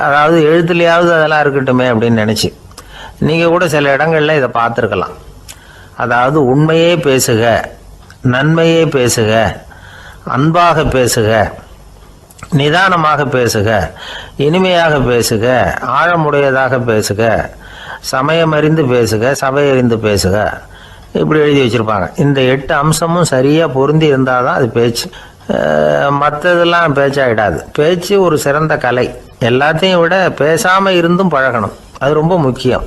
[SPEAKER 2] அதாவது எழுத்துலையாவது அதெல்லாம் இருக்கட்டுமே அப்படின்னு நினச்சி நீங்கள் கூட சில இடங்களில் இதை பார்த்துருக்கலாம். அதாவது உண்மையே பேசுக, நன்மையே பேசுக, அன்பாக பேசுக, நிதானமாக பேசுக, இனிமையாக பேசுக, ஆழமுடையதாக பேசுக, சமயமறிந்து பேசுக, சபையறிந்து பேசுக, இப்படி எழுதி வச்சுருப்பாங்க. இந்த 8 அம்சமும் சரியாக பொருந்தி இருந்தால் தான் அது பேச்சு. மற்றதெல்லாம் பேச்சாகிடாது. பேச்சு ஒரு சிறந்த கலை. எல்லாத்தையும் விட பேசாமல் இருந்தும் பழகணும், அது ரொம்ப முக்கியம்.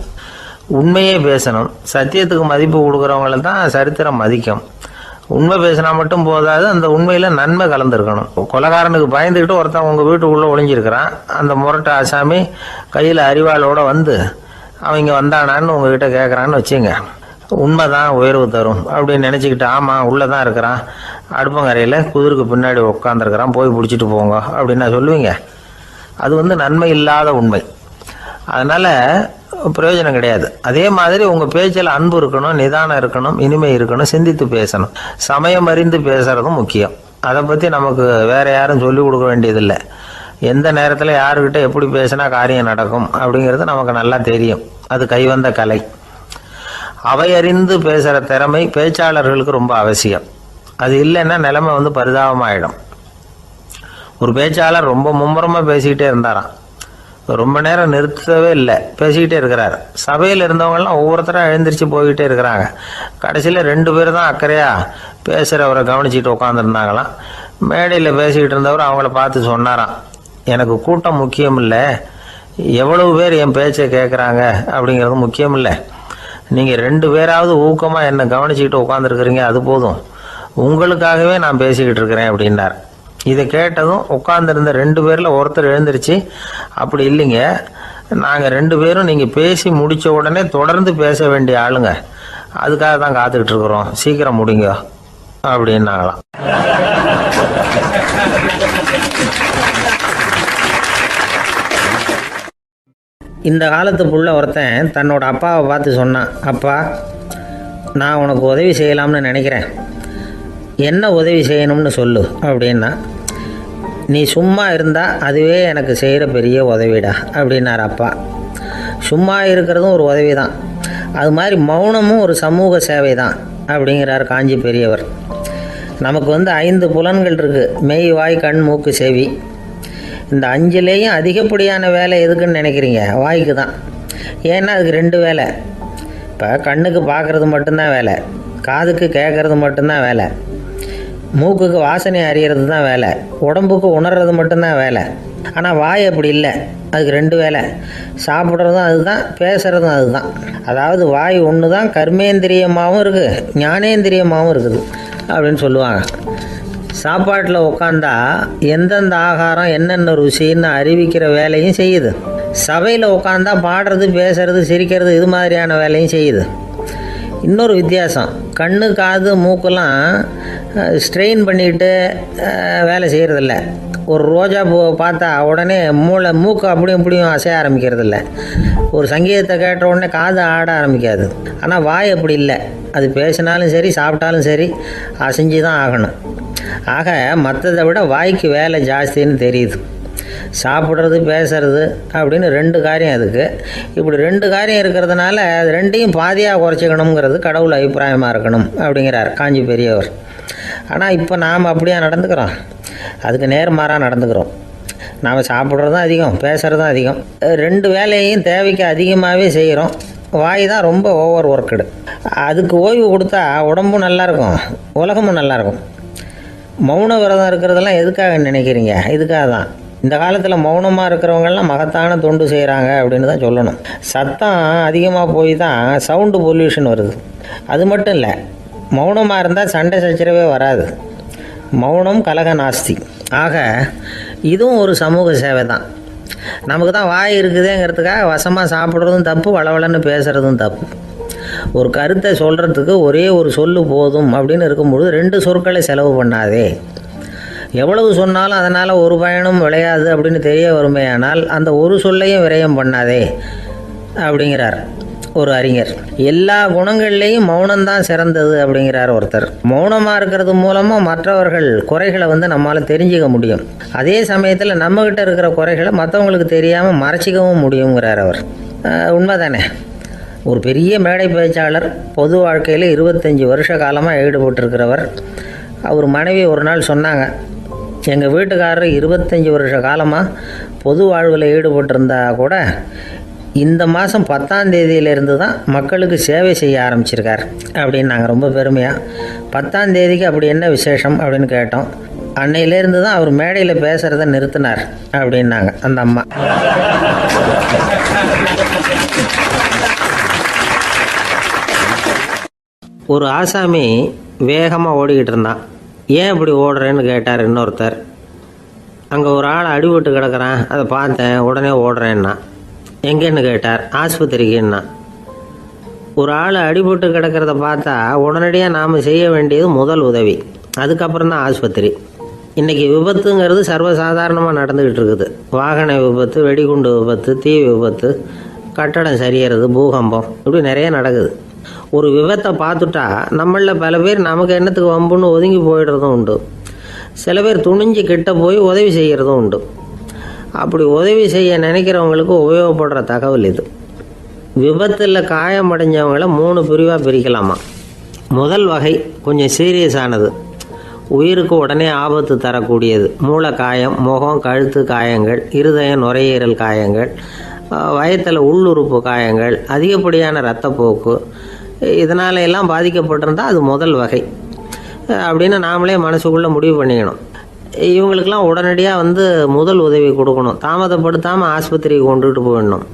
[SPEAKER 2] உண்மையே பேசணும். சத்தியத்துக்கு மதிப்பு கொடுக்குறவங்கள தான் சரித்திரம் மதிக்கும். உண்மை பேசினா மட்டும் போதாது, அந்த உண்மையில் நன்மை கலந்துருக்கணும். கொலைகாரனுக்கு பயந்துக்கிட்டு ஒருத்தன் உங்கள் வீட்டுக்குள்ளே ஒளிஞ்சிருக்கிறான். அந்த முரட்டு ஆசாமி கையில் அரிவாளோடு வந்து அவங்க வந்தானான்னு உங்ககிட்ட கேட்குறான்னு வச்சுங்க. உண்மைதான் உயர்வு தரும் அப்படின்னு நினச்சிக்கிட்டு, ஆமாம் உள்ளே தான் இருக்கிறான், அடுப்பங்கரையில் குதிருக்கு பின்னாடி உட்காந்துருக்கிறான், போய் பிடிச்சிட்டு போங்க அப்படின்னு நான் சொல்லுவீங்க. அது நன்மை இல்லாத உண்மை. அதனால் பிரயோஜனம் கிடையாது. அதே மாதிரி உங்கள் பேச்சில் அன்பு இருக்கணும், நிதானம் இருக்கணும், இனிமை இருக்கணும், சிந்தித்து பேசணும், சமயம் அறிந்து பேசுகிறதும் முக்கியம். அதை பற்றி நமக்கு வேறு யாரும் சொல்லிக் கொடுக்க வேண்டியதில்லை. எந்த நேரத்தில் யாருக்கிட்ட எப்படி பேசினா காரியம் நடக்கும் அப்படிங்கிறது நமக்கு நல்லா தெரியும். அது கைவந்த கலை. அவையறிந்து பேசுகிற திறமை பேச்சாளர்களுக்கு ரொம்ப அவசியம். அது இல்லைன்னா நிலைமை பரிதாபமாயிடும். ஒரு பேச்சாளர் ரொம்ப மும்முரமாக பேசிக்கிட்டே இருந்தாராம். ரொம்ப நேரம் நிறுத்தவே இல்லை, பேசிக்கிட்டே இருக்கிறார். சபையில் இருந்தவங்கலாம் ஒவ்வொருத்தராக எழுந்திரிச்சு போய்கிட்டே இருக்கிறாங்க. கடைசியில் 2 பேர் தான் அக்கறையாக பேசுகிறவரை கவனிச்சிட்டு உட்காந்துருந்தாங்களாம். மேடையில் பேசிக்கிட்டு இருந்தவர் அவங்கள பார்த்து சொன்னாராம், எனக்கு கூட்டம் முக்கியம் இல்லை, எவ்வளவு பேர் என் பேச்சை கேட்குறாங்க அப்படிங்கிறது முக்கியம் இல்லை. நீங்கள் 2 பேராவது ஊக்கமாக என்னை கவனிச்சிக்கிட்டு உட்காந்துருக்குறீங்க, அது போதும். உங்களுக்காகவே நான் பேசிக்கிட்டு இருக்கிறேன் அப்படின்னார். இதை கேட்டதும் உட்காந்துருந்த 2 பேரில் ஒருத்தர் எழுந்திருச்சு, அப்படி இல்லைங்க, நாங்கள் 2 பேரும் நீங்கள் பேசி முடித்த உடனே தொடர்ந்து பேச வேண்டிய ஆளுங்க, அதுக்காக தான் காத்துக்கிட்டு இருக்கிறோம், சீக்கிரம் முடிங்க அப்படின்னாங்களாம்.
[SPEAKER 1] இந்த காலத்து புள்ள ஒருத்தன் தன்னோட அப்பாவை பார்த்து சொன்னான், அப்பா நான் உனக்கு உதவி செய்யலாம்னு நினைக்கிறேன், என்ன உதவி செய்யணும்னு சொல்லு அப்படின்னா. நீ சும்மா இருந்தால் அதுவே எனக்கு செய்கிற பெரிய உதவிடா அப்படின்னார் அப்பா. சும்மா இருக்கிறதும் ஒரு உதவி தான், அது மாதிரி மௌனமும் ஒரு சமூக சேவை தான் அப்படிங்கிறார் காஞ்சி பெரியவர். நமக்கு 5 புலன்கள் இருக்குது, மெய், வாய், கண், மூக்கு, செவி. இந்த 5லேயும் அதிகப்படியான வேலை எதுக்குன்னு நினைக்கிறீங்க? வாய்க்கு தான். ஏன்னா அதுக்கு 2 வேலை. இப்போ கண்ணுக்கு பார்க்குறது மட்டும்தான் வேலை, காதுக்கு கேட்குறது மட்டும்தான் வேலை, மூக்குக்கு வாசனை அறியறது தான் வேலை, உடம்புக்கு உணர்றது மட்டும்தான் வேலை. ஆனால் வாய் அப்படி இல்லை, அதுக்கு 2 வேலை. சாப்பிட்றதும் அதுதான், பேசுகிறதும் அதுதான். அதாவது வாய் ஒன்று தான் கர்மேந்திரியமாகவும் இருக்குது, ஞானேந்திரியமாகவும் இருக்குது அப்படின்னு சொல்லுவாங்க. சாப்பாட்டில் உட்காந்தா எந்தெந்த ஆகாரம் என்னென்ன ருசின்னு அறிவிக்கிற வேலையும் செய்யுது. சபையில் உட்காந்தா பாடுறது, பேசுறது, சிரிக்கிறது, இது மாதிரியான வேலையும் செய்யுது. இன்னொரு வித்தியாசம், கண்ணு, காது, மூக்கெல்லாம் ஸ்ட்ரெயின் பண்ணிக்கிட்டு வேலை செய்கிறதில்ல. ஒரு ரோஜா பூவை பார்த்தா உடனே மூக்கு அப்படியும் இப்படியும் அசைய ஆரம்பிக்கிறதில்ல. ஒரு சங்கீதத்தை கேட்ட உடனே காது ஆட ஆரம்பிக்காது. ஆனால் வாய் அப்படி இல்லை, அது பேசினாலும் சரி சாப்பிட்டாலும் சரி அசைஞ்சு தான் ஆகணும். ஆக மற்றதை விட வாய்க்கு வேலை ஜாஸ்தின்னு தெரியுது. சாப்பிட்றது, பேசுறது அப்படின்னு 2 காரியம் அதுக்கு. இப்படி 2 காரியம் இருக்கிறதுனால அது 2ஐயும் பாதியாக குறைச்சிக்கணுங்கிறது கடவுள் அபிப்பிராயமாக இருக்கணும் அப்படிங்கிறார் காஞ்சி பெரியவர். ஆனால் இப்போ நாம் அப்படியா நடந்துக்கிறோம்? அதுக்கு நேர்மாறாக நடந்துக்கிறோம். நாம் சாப்பிட்றதும் அதிகம், பேசுகிறதும் அதிகம். 2 வேலையையும் தேவைக்கு அதிகமாகவே செய்கிறோம். வாய் தான் ரொம்ப ஓவர் ஒர்க்குடு. அதுக்கு ஓய்வு கொடுத்தா உடம்பும் நல்லாயிருக்கும், உலகமும் நல்லாயிருக்கும். மௌன விரதம் இருக்கிறதெல்லாம் எதுக்காக நினைக்கிறீங்க? இதுக்காக தான். இந்த காலத்தில் மௌனமாக இருக்கிறவங்கெல்லாம் மகத்தான தொண்டு செய்கிறாங்க அப்படின்னு தான் சொல்லணும். சத்தம் அதிகமாக போய் தான் சவுண்டு பொல்யூஷன் வருது. அது மட்டும் இல்லை, மௌனமாக இருந்தால் சண்டை சச்சரவே வராது. மௌனம் கலக நாஸ்தி. ஆக இதுவும் ஒரு சமூக சேவை தான். நமக்கு தான் வாய் இருக்குதுங்கிறதுக்காக வசமாக சாப்பிட்றதும் தப்பு, வளவளன்னு பேசுகிறதும் தப்பு. ஒரு கருத்தை சொல்கிறதுக்கு ஒரே ஒரு சொல்லு போதும் அப்படின்னு இருக்கும்பொழுது 2 சொற்களை செலவு பண்ணாதே. எவ்வளவு சொன்னாலும் அதனால் ஒரு பயனும் விளையாது அப்படின்னு தெரிய வருமேயானால் அந்த ஒரு சொல்லையும் விரயம் பண்ணாதே அப்படிங்கிறார் ஒரு அறிஞர். எல்லா குணங்கள்லேயும் மௌனம்தான் சிறந்தது அப்படிங்கிறார் ஒருத்தர். மௌனமாக இருக்கிறது மூலமாக மற்றவர்கள் குறைகளை நம்மளால் தெரிஞ்சிக்க முடியும். அதே சமயத்தில் நம்மக்கிட்ட இருக்கிற குறைகளை மற்றவங்களுக்கு தெரியாமல் மறைச்சிக்கவும் முடியுங்கிறார் அவர். உண்மைதானே? ஒரு பெரிய மேடை பேச்சாளர், பொது வாழ்க்கையில் 25 வருஷ காலமாக ஈடுபட்டிருக்கிறவர். அவர் மனைவி ஒரு நாள் சொன்னாங்க, எங்கள் வீட்டுக்காரர் 25 வருஷ காலமாக பொது வாழ்வில் ஈடுபட்டிருந்தா கூட இந்த மாதம் 10ஆம் தேதியிலேருந்து தான் மக்களுக்கு சேவை செய்ய ஆரம்பிச்சிருக்கார் அப்படின்னு நாங்கள் ரொம்ப பெருமையாக. 10ஆம் தேதிக்கு அப்படி என்ன விசேஷம் அப்படின்னு கேட்டோம். அன்னையிலேருந்து தான் அவர் மேடையில் பேசுகிறத நிறுத்தினார் அப்படின்னாங்க அந்த அம்மா. ஒரு ஆசாமி வேகமாக ஓடிக்கிட்டு இருந்தான். ஏன் இப்படி ஓடுறேன்னு கேட்டார் இன்னொருத்தர். அங்கே ஒரு ஆள் அடிபட்டு கிடக்கிறான், அதை பார்த்தேன், உடனே ஓடுறேன்னா. எங்கேன்னு கேட்டார். ஆஸ்பத்திரிக்குன்னா. ஒரு ஆள் அடிபட்டு கிடக்கிறத பார்த்தா உடனடியாக நாம் செய்ய வேண்டியது முதல் உதவி, அதுக்கப்புறம் தான் ஆஸ்பத்திரி. இன்றைக்கி விபத்துங்கிறது சர்வசாதாரணமாக நடந்துக்கிட்டு இருக்குது. வாகன விபத்து, வெடிகுண்டு விபத்து, தீ விபத்து, கட்டடம் சரியறது, பூகம்பம், இப்படி நிறைய நடக்குது. ஒரு விபத்தை பார்த்துட்டா நம்மளில் பல பேர் நமக்கு என்னத்துக்கு வம்புன்னு ஒதுங்கி போயிடுறதும் உண்டு. சில பேர் துணிஞ்சு கிட்ட போய் உதவி செய்கிறதும் உண்டு. அப்படி உதவி செய்ய நினைக்கிறவங்களுக்கு உபயோகப்படுற தகவல் இது. விபத்தில் காயமடைஞ்சவங்களை 3 பிரிவாக பிரிக்கலாமா. முதல் வகை கொஞ்சம் சீரியஸானது, உயிருக்கு உடனே ஆபத்து தரக்கூடியது. மூளை காயம், முகம், கழுத்து காயங்கள், இருதயம், நுரையீரல் காயங்கள், வயத்தில் உள்ளுறுப்பு காயங்கள், அதிகப்படியான இரத்தப்போக்கு, இதனால எல்லாம் பாதிக்கப்பட்டிருந்தால் அது முதல் வகை அப்படின்னு நாமளே மனசுக்குள்ளே முடிவு பண்ணிக்கணும். இவங்களுக்கெல்லாம் உடனடியாக முதல் உதவி கொடுக்கணும். தாமதப்படுத்தாமல் ஆஸ்பத்திரிக்கு கொண்டுகிட்டு போயிடணும்.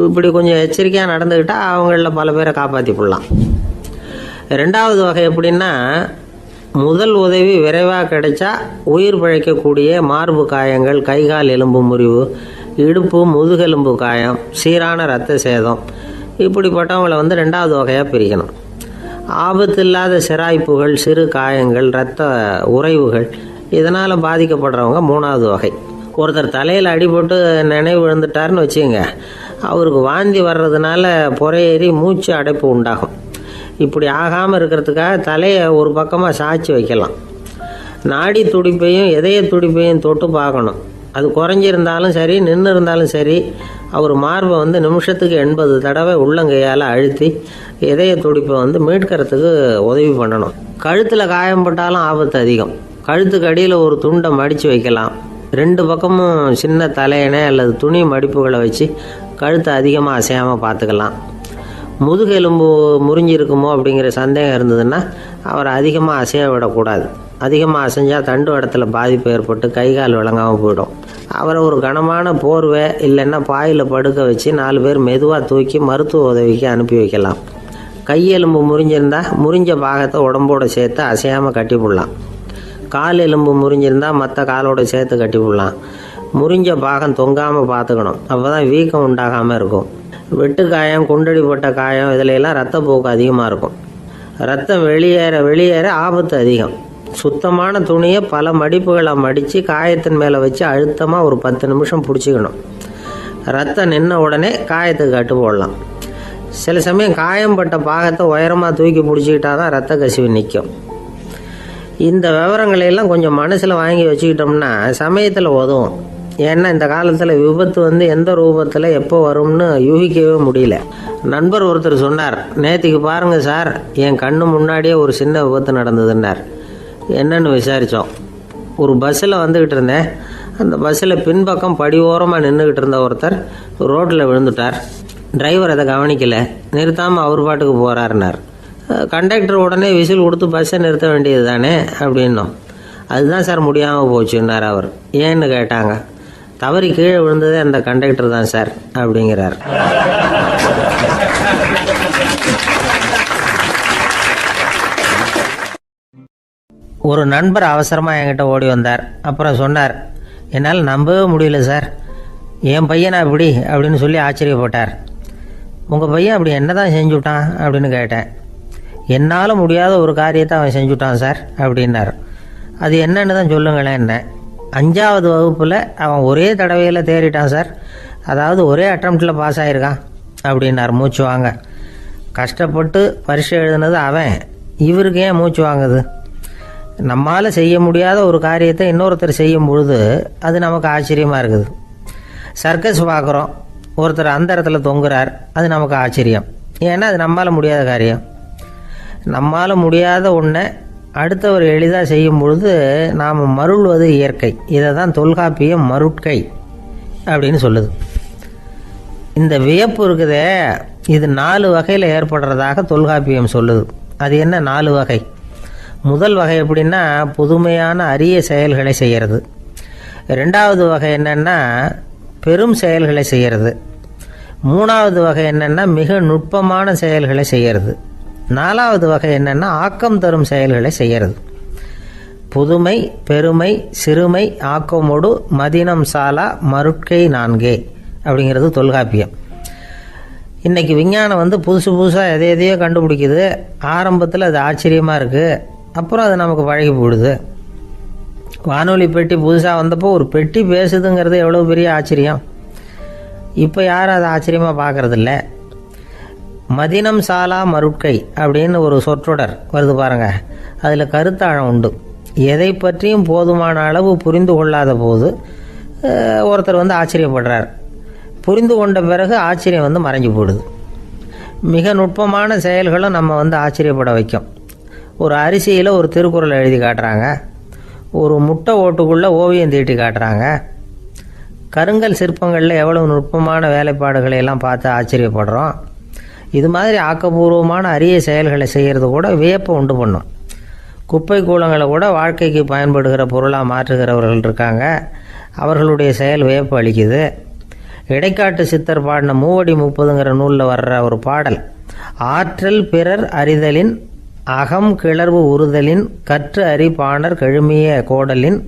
[SPEAKER 1] இப்படி கொஞ்சம் எச்சரிக்கையாக நடந்துக்கிட்டால் அவங்களில் பல பேரை காப்பாற்றி போடலாம். 2வது வகை எப்படின்னா, முதல் உதவி விரைவாக கிடைச்சா உயிர் பிழைக்கக்கூடிய மார்பு காயங்கள், கைகால் எலும்பு முறிவு, இடுப்பு முதுகெலும்பு காயம், சீரான இரத்த சேதம், இப்படிப்பட்டவங்களை 2வது வகையாக பிரிக்கணும். ஆபத்து இல்லாத சிராய்ப்புகள், சிறு காயங்கள், இரத்த உறைவுகள், இதனால் பாதிக்கப்படுறவங்க 3வது வகை. ஒருத்தர் தலையில் அடிபட்டு நினைவு விழுந்துட்டார்னு வச்சுங்க, அவருக்கு வாந்தி வர்றதுனால புறையேறி மூச்சு அடைப்பு உண்டாகும். இப்படி ஆகாமல் இருக்கிறதுக்காக தலையை ஒரு பக்கமாக சாய்ச்சி வைக்கலாம். நாடி துடிப்பையும் இதய துடிப்பையும் தொட்டு பார்க்கணும். அது குறைஞ்சிருந்தாலும் சரி, நின்று இருந்தாலும் சரி, அவர் மார்பை நிமிஷத்துக்கு 80 தடவை உள்ளங்கையால் அழுத்தி இதய துடிப்பை மீட்கிறதுக்கு உதவி பண்ணணும். கழுத்தில் காயம்பட்டாலும் ஆபத்து அதிகம். கழுத்துக்கு அடியில் ஒரு துண்டை மடித்து வைக்கலாம். 2 பக்கமும் சின்ன தலையணை அல்லது துணி மடிப்புகளை வச்சு கழுத்தை அதிகமாக அசையாமல் பார்த்துக்கலாம். முதுகெலும்பு முறிஞ்சிருக்குமோ அப்படிங்கிற சந்தேகம் இருந்ததுன்னா அவரை அதிகமாக அசைய விடக்கூடாது. அதிகமாக அசைஞ்சால் தண்டு இடத்துல பாதிப்பு ஏற்பட்டு கை கால் விளங்காமல் போயிடும். அவரை ஒரு கனமான போர்வை இல்லைன்னா பாயில் படுக்க வச்சு 4 பேர் மெதுவாக தூக்கி மருத்துவ உதவிக்கு அனுப்பி வைக்கலாம். கையெலும்பு முறிஞ்சிருந்தால் முறிஞ்ச பாகத்தை உடம்போடு சேர்த்து அசையாமல் கட்டி போடலாம். கால் எலும்பு முறிஞ்சிருந்தால் மற்ற காலோடு சேர்த்து கட்டி போடலாம். முறிஞ்ச பாகம் தொங்காமல் பார்த்துக்கணும், அப்போ தான் வீக்கம் உண்டாகாமல் இருக்கும். வெட்டு காயம், குண்டடிப்பட்ட காயம், இதிலெல்லாம் ரத்தப்போக்கு அதிகமாக இருக்கும். ரத்தம் வெளியேற ஆபத்து அதிகம். சுத்தமான துணியை பல மடிப்புகளை மடித்து காயத்தின் மேலே வச்சு அழுத்தமாக ஒரு 10 நிமிஷம் பிடிச்சிக்கணும். ரத்தம் நின்ன உடனே காயத்துக்கு கட்டு போடலாம். சில சமயம் காயம்பட்ட பாகத்தை உயரமாக தூக்கி பிடிச்சிக்கிட்டா தான் ரத்த கசிவு நிற்கும். இந்த விவரங்களையெல்லாம் கொஞ்சம் மனசில் வாங்கி வச்சுக்கிட்டோம்னா சமயத்தில் உதவும். ஏன்னா இந்த காலத்தில் விபத்து எந்த ரூபத்தில் எப்போ வரும்னு யூகிக்கவே முடியல. நண்பர் ஒருத்தர் சொன்னார், நேற்றுக்கு பாருங்கள் சார், என் கண்ணு முன்னாடியே ஒரு சின்ன விபத்து நடந்ததுன்னார். என்னன்னு விசாரித்தோம். ஒரு பஸ்ஸில் வந்துக்கிட்டு இருந்தேன். அந்த பஸ்ஸில் பின்பக்கம் படி ஓரமாக நின்றுக்கிட்டு இருந்த ஒருத்தர் ரோட்டில் விழுந்துட்டார். டிரைவர் அதை கவனிக்கலை, நிறுத்தாமல் அவர் பாட்டுக்கு போகிறாருனார். கண்டக்டர் உடனே விசில் கொடுத்து பஸ்ஸை நிறுத்த வேண்டியது தானே அப்படின்னோம். அதுதான் சார் முடியாமல் போச்சுன்னார் அவர். ஏன்னு கேட்டாங்க. தவறி கீழே விழுந்ததே அந்த கண்டக்டர் தான் சார் அப்படிங்கிறார். ஒரு நண்பர் அவசரமாக என்கிட்ட ஓடி வந்தார். அப்புறம் சொன்னார், என்னால் நம்பவே முடியல சார், என் பையனா இப்படி அப்படின்னு சொல்லி ஆச்சரியப்பட்டார். உங்கள் பையன் அப்படி என்ன தான் செஞ்சுட்டான் அப்படின்னு கேட்டேன். என்னால் முடியாத ஒரு காரியத்தை அவன் செஞ்சுட்டான் சார் அப்படின்னார். அது என்னன்னு தான் சொல்லுங்களேன். என்ன 5வது வகுப்பில் அவன் ஒரே தடவையில் தேறிட்டான் சார். அதாவது ஒரே அட்டம்ப்டில் பாஸ் ஆகிருக்கான் அப்படின்னார் மூச்சு வாங்க. கஷ்டப்பட்டு பரீட்சை எழுதுனது அவன், இவருக்கு ஏன் மூச்சு வாங்குது? நம்மால் செய்ய முடியாத ஒரு காரியத்தை இன்னொருத்தர் செய்யும் பொழுது அது நமக்கு ஆச்சரியமாக இருக்குது. சர்க்கஸ் பார்க்குறோம், ஒருத்தர் அந்த இடத்துல தொங்குறார், அது நமக்கு ஆச்சரியம். ஏன்னா அது நம்மால் முடியாத காரியம். நம்மால் முடியாத ஒன்றை அடுத்தவர் எளிதாக செய்யும் பொழுது நாம் மருள்வது இயற்கை. இதை தான் தொல்காப்பியம் மருட்கை அப்படின்னு சொல்லுது. இந்த வியப்பு இருக்குதே, இது 4 வகையில் ஏற்படுறதாக தொல்காப்பியம் சொல்லுது. அது என்ன 4 வகை? முதல் வகை எப்படின்னா புதுமையான அரிய செயல்களை செய்கிறது. 2வது வகை என்னென்னா பெரும் செயல்களை செய்கிறது. 3வது வகை என்னென்னா மிக நுட்பமான செயல்களை செய்கிறது. 4வது வகை என்னென்னா ஆக்கம் தரும் செயல்களை செய்கிறது. புதுமை, பெருமை, சிறுமை, ஆக்கமோடு மதினம் சாலா மருட்கை 4 அப்படிங்கிறது தொல்காப்பியம். இன்றைக்கி விஞ்ஞானம் புதுசு புதுசாக எதையோ கண்டுபிடிக்குது. ஆரம்பத்தில் அது ஆச்சரியமாக இருக்குது, அப்புறம் அது நமக்கு பழகி போயிடுது. வானொலி பெட்டி புதுசாக வந்தப்போ ஒரு பெட்டி பேசுதுங்கிறது எவ்வளோ பெரிய ஆச்சரியம். இப்போ யாரும் அதை ஆச்சரியமாக பார்க்குறதில்ல. மதினம் சாலா மருட்கை அப்படின்னு ஒரு சொற்றொடர் வருது பாருங்கள். அதில் கருத்தாழம் உண்டு. எதை பற்றியும் போதுமான அளவு புரிந்து கொள்ளாத போது ஒருத்தர் ஆச்சரியப்படுறார். புரிந்து கொண்ட பிறகு ஆச்சரியம் மறைஞ்சு போயிடுது. மிக நுட்பமான செயல்களும் நம்ம ஆச்சரியப்பட வைக்கும். ஒரு அரிசியில் ஒரு திருக்குறள் எழுதி காட்டுறாங்க, ஒரு முட்டை ஓட்டுக்குள்ளே ஓவியம் தீட்டி காட்டுறாங்க. கருங்கல் சிற்பங்களில் எவ்வளவு நுட்பமான வேலைப்பாடுகளை எல்லாம் பார்த்து ஆச்சரியப்படுறோம். இது மாதிரி ஆக்கப்பூர்வமான அரிய செயல்களை செய்கிறது கூட வியப்பை உண்டு பண்ணும். குப்பை கூலங்களை கூட வாழ்க்கைக்கு பயன்படுகிற பொருளாக மாற்றுகிறவர்கள் இருக்காங்க. அவர்களுடைய செயல் வியப்பு அளிக்குது. இடைக்காட்டு சித்தர் பாடின 30 நூலில் வர்ற ஒரு பாடல், ஆற்றல் பிறர் அறிதலின் அகம் கிளர்வு உறுதலின் கற்று அறி பாணர் கழுமிய கோடலின்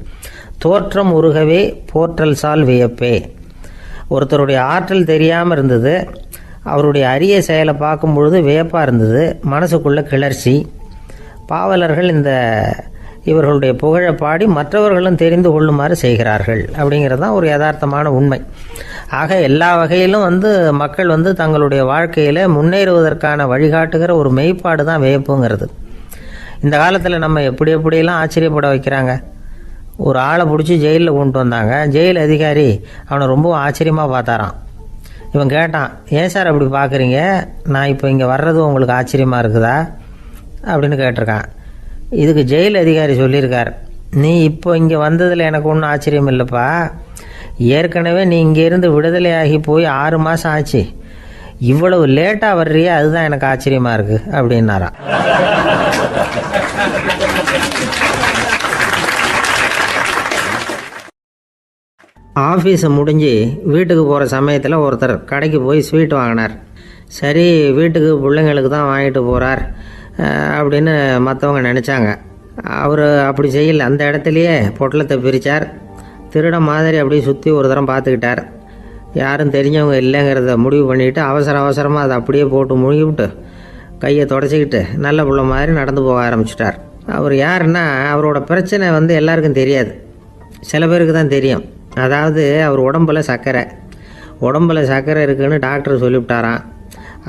[SPEAKER 1] தோற்றம் உருகவே போற்றல் சால் வியப்பே. ஒருத்தருடைய ஆற்றல் தெரியாமல் இருந்தது, அவருடைய அரிய செயலை பார்க்கும் பொழுது வியப்பாக இருந்தது, மனசுக்குள்ள கிளர்ச்சி. பாவலர்கள் இவர்களுடைய புகழை பாடி மற்றவர்களும் தெரிந்து கொள்ளுமாறு செய்கிறார்கள் அப்படிங்கிறது தான் ஒரு யதார்த்தமான உண்மை. ஆக எல்லா வகையிலும் மக்கள் தங்களுடைய வாழ்க்கையில் முன்னேறுவதற்கான வழிகாட்டுகிற ஒரு மெய்ப்பாடு தான் வியப்புங்கிறது. இந்த காலத்தில் நம்ம எப்படியெல்லாம் ஆச்சரியப்பட வைக்கிறாங்க. ஒரு ஆளை பிடிச்சி ஜெயிலில் கொண்டு வந்தாங்க. ஜெயில் அதிகாரி அவனை ரொம்ப ஆச்சரியமாக பார்த்தாரான். இவன் கேட்டான், ஏன் சார் அப்படி பார்க்குறீங்க, நான் இப்போ இங்கே வர்றது உங்களுக்கு ஆச்சரியமாக இருக்குதா அப்படின்னு கேட்டிருக்கான். இதுக்கு ஜெயில் அதிகாரி சொல்லியிருக்கார், நீ இப்போ இங்கே வந்ததில் எனக்கு ஒன்றும் ஆச்சரியம் இல்லைப்பா, ஏற்கனவே நீ இங்கேருந்து விடுதலையாகி போய் 6 மாதம் ஆச்சு, இவ்வளவு லேட்டாக வர்றியே அதுதான் எனக்கு ஆச்சரியமாக இருக்குது அப்படின்னாராம். ஆஃபீஸை முடிஞ்சு வீட்டுக்கு போகிற சமயத்தில் ஒருத்தர் கடைக்கு போய் ஸ்வீட் வாங்கினார். சரி, வீட்டுக்கு பிள்ளைங்களுக்கு தான் வாங்கிட்டு போகிறார் அப்படின்னு மற்றவங்க நினச்சாங்க. அவர் அப்படி செய்யலை. அந்த இடத்துலையே பொட்டலத்தை பிரித்தார். திருட மாதிரி அப்படியே சுற்றி ஒரு தரம் பார்த்துக்கிட்டார். யாரும் தெரிஞ்சவங்க இல்லைங்கிறத முடிவு பண்ணிவிட்டு அவசரமாக அதை அப்படியே போட்டு முழுகிவிட்டு கையை தொடச்சிக்கிட்டு நல்ல பிள்ளை மாதிரி நடந்து போக ஆரம்பிச்சிட்டார். அவர் யாருன்னா, அவரோட பிரச்சனை எல்லாருக்கும் தெரியாது, சில பேருக்கு தான் தெரியும். அதாவது அவர் உடம்பில் சர்க்கரை இருக்குதுன்னு டாக்டர் சொல்லிவிட்டாராம்.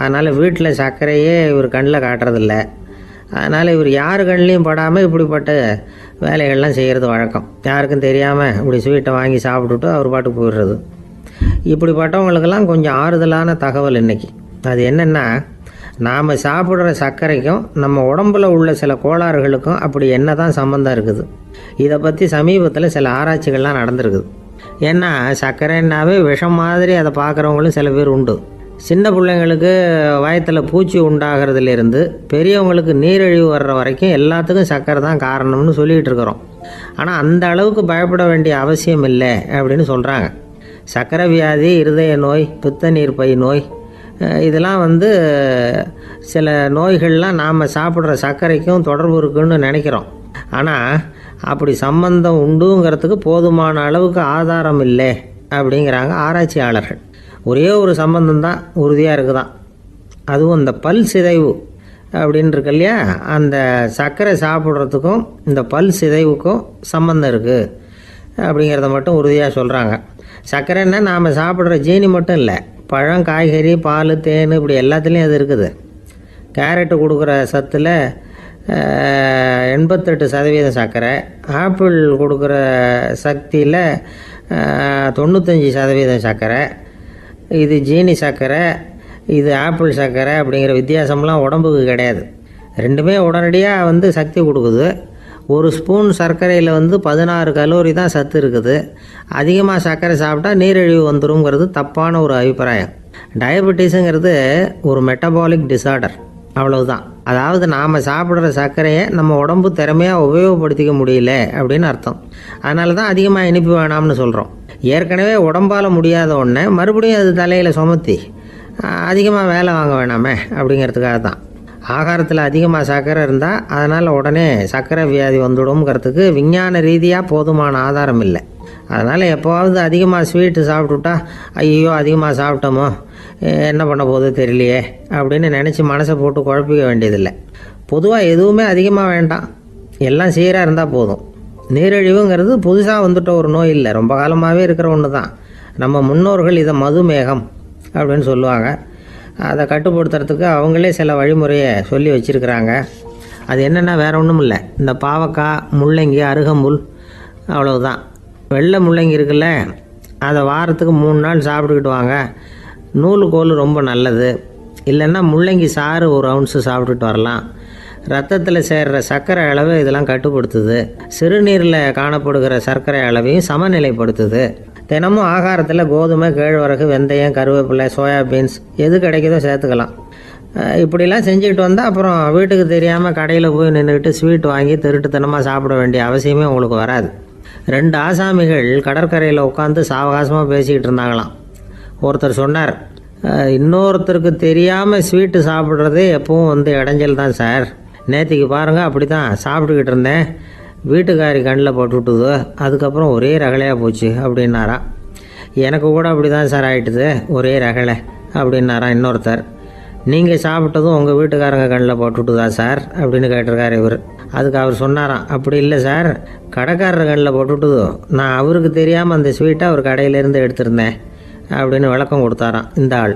[SPEAKER 1] அதனால் வீட்டில் சர்க்கரையே இவர் கண்ணில் காட்டுறதில்ல. அதனால் இவர் யார் கண்ணிலையும் படாமல் இப்படிப்பட்ட வேலைகள்லாம் செய்கிறது வழக்கம். யாருக்கும் தெரியாமல் இப்படி ஸ்வீட்டை வாங்கி சாப்பிட்டுட்டு அவர் பாட்டுக்கு போயிடுறது. இப்படிப்பட்டவங்களுக்கெல்லாம் கொஞ்சம் ஆறுதலான தகவல் இன்றைக்கி. அது என்னென்னா, நாம் சாப்பிட்ற சர்க்கரைக்கும் நம்ம உடம்பில் உள்ள சில கோளாறுகளுக்கும் அப்படி என்ன தான் சம்மந்தம் இருக்குது. இதை பற்றி சமீபத்தில் சில ஆராய்ச்சிகள்லாம் நடந்திருக்குது. ஏன்னா சர்க்கரைன்னாவே விஷம் மாதிரி அதை பார்க்குறவங்களும் சில பேர் உண்டு. சின்ன பிள்ளைங்களுக்கு வயத்தில் பூச்சி உண்டாகிறதுலேருந்து பெரியவங்களுக்கு நீரிழிவு வர்ற வரைக்கும் எல்லாத்துக்கும் சர்க்கரை தான் காரணம்னு சொல்லிகிட்டு இருக்கிறோம். ஆனால் அந்த அளவுக்கு பயப்பட வேண்டிய அவசியம் இல்லை அப்படின்னு சொல்கிறாங்க. சர்க்கரை வியாதி, இருதய நோய், பித்த நீர்ப்பை நோய், இதெல்லாம் சில நோய்கள்லாம் நாம் சாப்பிட்ற சர்க்கரைக்கும் தொடர்பு இருக்குன்னு நினைக்கிறோம். ஆனால் அப்படி சம்பந்தம் உண்டுங்கிறதுக்கு போதுமான அளவுக்கு ஆதாரம் இல்லை அப்படிங்கிறாங்க ஆராய்ச்சியாளர்கள். ஒரே ஒரு சம்பந்தம் தான் உறுதியாக இருக்குதான். அதுவும் இந்த பல் சிதைவு அப்படின்னு இருக்கு இல்லையா, அந்த சர்க்கரை சாப்பிட்றதுக்கும் இந்த பல் சிதைவுக்கும் சம்மந்தம் இருக்குது அப்படிங்கிறத மட்டும் உறுதியாக சொல்கிறாங்க. சர்க்கரைன்னா நாம் சாப்பிட்ற ஜீனி மட்டும் இல்லை, பழம், காய்கறி, பால், தேன் இப்படி எல்லாத்துலேயும் அது இருக்குது. கேரட்டு கொடுக்குற சத்தில் 88% சர்க்கரை, ஆப்பிள் கொடுக்குற சக்தியில் 95% சர்க்கரை. இது ஜீனி சர்க்கரை, இது ஆப்பிள் சர்க்கரை அப்படிங்கிற வித்தியாசம்லாம் உடம்புக்கு கிடையாது. ரெண்டுமே உடனடியாக சக்தி கொடுக்குது. ஒரு ஸ்பூன் சர்க்கரையில் 16 கலோரி தான் சத்து இருக்குது. அதிகமாக சர்க்கரை சாப்பிட்டா நீரிழிவு வந்துருங்கிறது தப்பான ஒரு அபிப்பிராயம். டயபெட்டிஸுங்கிறது ஒரு மெட்டபாலிக் டிசார்டர், அவ்வளவுதான். அதாவது நாம் சாப்பிட்ற சர்க்கரையை நம்ம உடம்பு திறமையாக உபயோகப்படுத்திக்க முடியல அப்படின்னு அர்த்தம். அதனால தான் அதிகமாக இனிப்பு வேணாம்னு சொல்கிறோம். ஏற்கனவே உடம்பால் முடியாத ஒன்றை மறுபடியும் அது தலையில் சுமத்தி அதிகமாக வேலை வாங்க வேணாமே அப்படிங்கிறதுக்காக தான். ஆகாரத்தில் அதிகமாக சர்க்கரை இருந்தால் அதனால் உடனே சர்க்கரை வியாதி வந்துடும்ங்கிறதுக்கு விஞ்ஞான ரீதியாக போதுமான ஆதாரம் இல்லை. அதனால் எப்போவாவது அதிகமாக ஸ்வீட்டு சாப்பிட்டுட்டா ஐயோ அதிகமாக சாப்பிட்டோமோ என்ன பண்ண போகுது தெரியலையே அப்படின்னு நினச்சி மனசை போட்டு குழப்பிக்க வேண்டியதில்லை. பொதுவாக எதுவுமே அதிகமாக வேண்டாம், எல்லாம் சீராக இருந்தால் போதும். நீரிழிவுங்கிறது புதுசாக வந்துட்ட ஒரு நோய் இல்லை, ரொம்ப காலமாகவே இருக்கிற ஒன்று தான். நம்ம முன்னோர்கள் இதை மதுமேகம் அப்படின்னு சொல்லுவாங்க. அதை கட்டுப்படுத்துறதுக்கு அவங்களே சில வழிமுறையை சொல்லி வச்சுருக்கிறாங்க. அது என்னென்னா வேறு ஒன்றும் இல்லை, இந்த பாவக்காய், முள்ளங்கி, அருகம்புல், அவ்வளவுதான். வெள்ளை முள்ளங்கி இருக்குல்ல, அதை வாரத்துக்கு 3 நாள் சாப்பிட்டுக்கிட்டு வாங்க. நூலுக்கோல் ரொம்ப நல்லது. இல்லைன்னா முள்ளங்கி சாறு 1 ounce சாப்பிட்டுட்டு வரலாம். ரத்தத்தில் சேர்கிற சர்க்கரை அளவு இதெல்லாம் கட்டுப்படுத்துது. சிறுநீரில் காணப்படுகிற சர்க்கரை அளவையும் சமநிலைப்படுத்துது. தினமும் ஆகாரத்தில் கோதுமை, கேழ்வரகு, வெந்தயம், கருவேப்பிலை, சோயாபீன்ஸ் எது கிடைக்குதோ சேர்த்துக்கலாம். இப்படிலாம் செஞ்சுக்கிட்டு வந்தால் அப்புறம் வீட்டுக்கு தெரியாமல் கடையில் போய் நின்றுக்கிட்டு ஸ்வீட் வாங்கி திருட்டுத்தனமாக சாப்பிட வேண்டிய அவசியமே உங்களுக்கு வராது. 2 ஆசாமிகள் கடற்கரையில் உட்காந்து சாவகாசமாக பேசிக்கிட்டு இருந்தாங்களாம். ஒருத்தர் சொன்னார், இன்னொருத்தருக்கு தெரியாமல் ஸ்வீட்டு சாப்பிட்றதே எப்பவும் இடைஞ்சல் தான் சார். நேற்றுக்கு பாருங்கள் அப்படி தான் சாப்பிட்டுக்கிட்டு இருந்தேன், வீட்டுக்காரி கண்ணில் போட்டுவிட்டுது, அதுக்கப்புறம் ஒரே ரகலையாக போச்சு அப்படின்னாரா. எனக்கு கூட அப்படி தான் சார் ஆகிட்டுது, ஒரே ரகலை அப்படின்னாரா இன்னொருத்தர். நீங்கள் சாப்பிட்டதும் உங்கள் வீட்டுக்காரங்க கண்ணில் போட்டுவிட்டுதா சார் அப்படின்னு கேட்டிருக்காரு இவர். அதுக்கு அவர் சொன்னாராம், அப்படி இல்லை சார், கடைக்காரர் கண்ணில் போட்டுவிட்டுதோ, நான் அவருக்கு தெரியாமல் அந்த ஸ்வீட்டை அவர் கடையிலேருந்து எடுத்திருந்தேன் அப்படின்னு விளக்கம் கொடுத்தாராம் இந்த ஆள்.